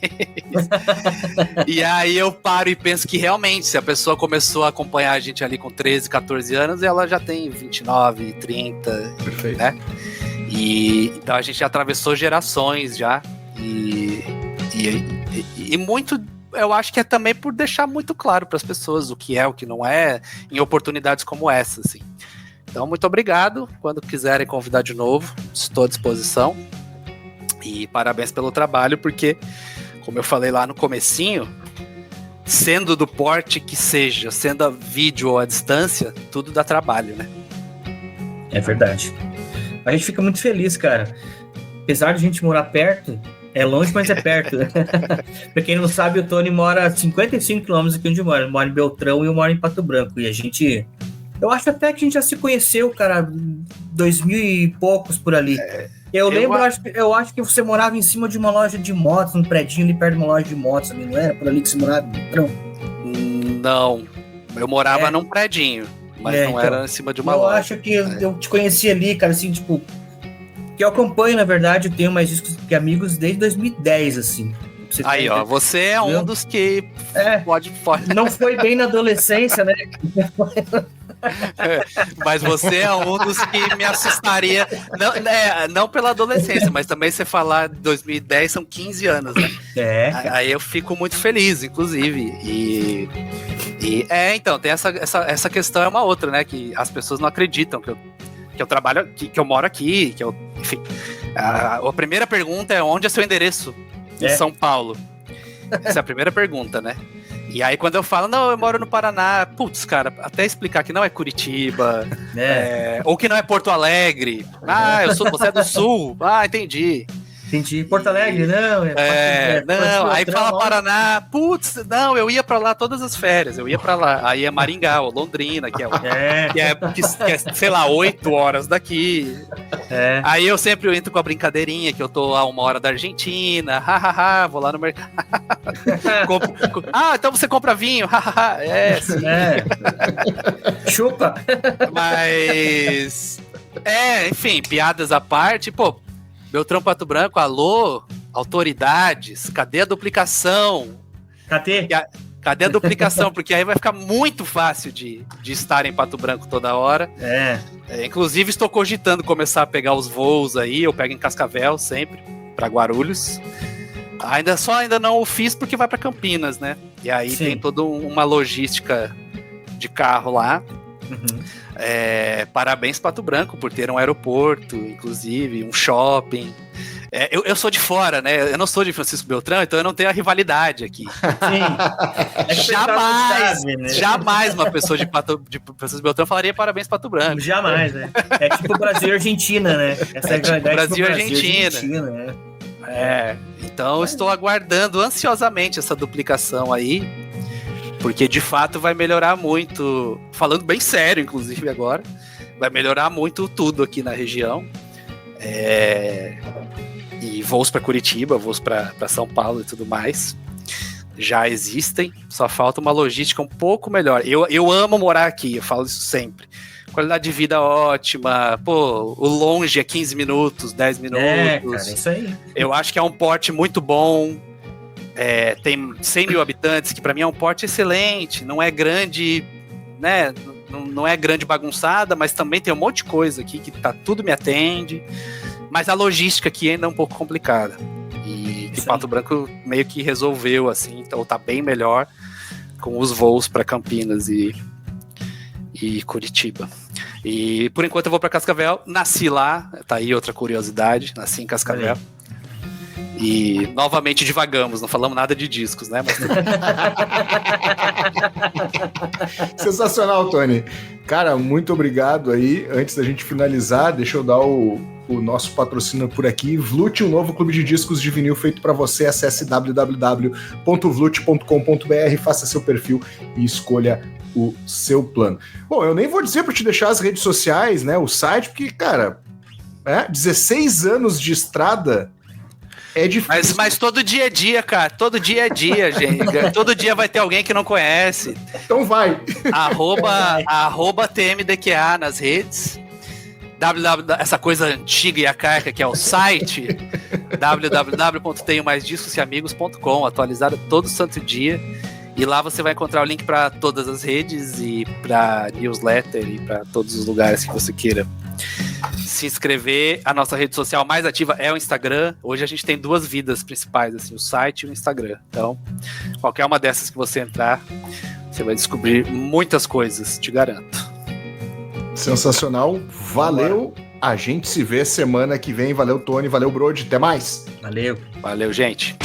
E aí eu paro e penso que realmente, se a pessoa começou a acompanhar a gente ali com 13, 14 anos, ela já tem 29, 30, Perfeito. né? E então a gente já atravessou gerações já. E muito, eu acho que é também por deixar muito claro para as pessoas o que é, o que não é, em oportunidades como essa, assim. Então, muito obrigado. Quando quiserem convidar de novo, estou à disposição. E parabéns pelo trabalho, porque, como eu falei lá no comecinho, sendo do porte que seja, sendo a vídeo ou a distância, tudo dá trabalho, né? É verdade. A gente fica muito feliz, cara. Apesar de a gente morar perto, é longe, mas é perto. Pra quem não sabe, o Tony mora a 55 km aqui onde mora. Ele mora em Beltrão e eu moro em Pato Branco. E a gente... Eu acho até que a gente já se conheceu, cara, 2000 e poucos por ali. Eu acho que você morava em cima de uma loja de motos, um predinho ali perto de uma loja de motos ali, não era? Por ali que você morava? Não, eu morava num predinho, mas não era em cima de uma loja. Eu acho que eu te conheci ali, cara, assim, tipo... Que eu acompanho, na verdade, eu tenho mais discos que amigos desde 2010, assim. Aí, ó, você é um dos que pode... Não foi bem na adolescência, né? Mas você é um dos que me assustaria, não pela adolescência, mas também você falar de 2010 são 15 anos, né? Aí eu fico muito feliz, inclusive. Então, tem essa questão, é uma outra, né? Que as pessoas não acreditam que eu trabalho, que eu moro aqui, enfim. A primeira pergunta é: onde é seu endereço? Em São Paulo. Essa é a primeira pergunta, né? E aí quando eu falo, não, eu moro no Paraná, putz, cara, até explicar que não é Curitiba, ou que não é Porto Alegre. Você é do Sul. Entendi. Entendi. Porto Alegre, não. Não, aí fala Paraná, putz, não, eu ia pra lá todas as férias, eu ia pra lá. Aí é Maringá, ou Londrina, que é, sei lá, 8 horas daqui. Aí eu sempre entro com a brincadeirinha que eu tô a 1 hora da Argentina, vou lá no mercado. Então você compra vinho, sim. Chupa. Mas, enfim, piadas à parte, pô, Beltrão, Pato Branco, alô, autoridades, cadê a duplicação? Cadê a duplicação? Porque aí vai ficar muito fácil de estar em Pato Branco toda hora. Inclusive, estou cogitando começar a pegar os voos aí, eu pego em Cascavel sempre, para Guarulhos. Ainda não o fiz porque vai para Campinas, né? E aí tem toda uma logística de carro lá. Uhum. Parabéns Pato Branco por ter um aeroporto, inclusive, um shopping. Eu sou de fora, né? Eu não sou de Francisco Beltrão, então eu não tenho a rivalidade aqui. Jamais uma pessoa de Francisco Beltrão falaria parabéns Pato Branco. Jamais, né? É tipo Brasil e Argentina, né? Essa é tipo Brasil e Argentina, né? Então eu estou aguardando ansiosamente essa duplicação aí, porque de fato vai melhorar muito, falando bem sério, inclusive agora, vai melhorar muito tudo aqui na região. E voos para Curitiba, voos para São Paulo e tudo mais já existem, só falta uma logística um pouco melhor. Eu amo morar aqui, eu falo isso sempre. Qualidade de vida ótima, pô, o longe é 15 minutos, 10 minutos. Cara, isso aí. Eu acho que é um porte muito bom. Tem 100 mil habitantes, que para mim é um porte excelente, não é grande, né? Não é grande bagunçada, mas também tem um monte de coisa aqui que tudo me atende. Mas a logística aqui ainda é um pouco complicada. E Pato Branco meio que resolveu, assim, então tá bem melhor com os voos para Campinas e Curitiba. E por enquanto eu vou para Cascavel, nasci lá, tá aí outra curiosidade, nasci em Cascavel. E novamente divagamos, não falamos nada de discos, né? Mas... Sensacional, Tony. Cara, muito obrigado aí. Antes da gente finalizar, deixa eu dar o nosso patrocínio por aqui. Vlut, um novo clube de discos de vinil feito para você. Acesse www.vlut.com.br, faça seu perfil e escolha o seu plano. Bom, eu nem vou dizer para te deixar as redes sociais, né? O site, porque, cara, 16 anos de estrada. É difícil. Mas todo dia é dia, cara. Todo dia é dia, gente. Todo dia vai ter alguém que não conhece. Então vai. @TMDQA nas redes. essa coisa antiga e arcaica que é o site, www.tenhomaisdiscosseamigos.com, atualizado todo santo dia. E lá você vai encontrar o link para todas as redes e para newsletter e para todos os lugares que você queira se inscrever. A nossa rede social mais ativa é o Instagram. Hoje a gente tem 2 vidas principais, assim, o site e o Instagram. Então, qualquer uma dessas que você entrar, você vai descobrir muitas coisas, te garanto. Sensacional. Valeu. A gente se vê semana que vem. Valeu, Tony. Valeu, Brody. Até mais. Valeu. Valeu, gente.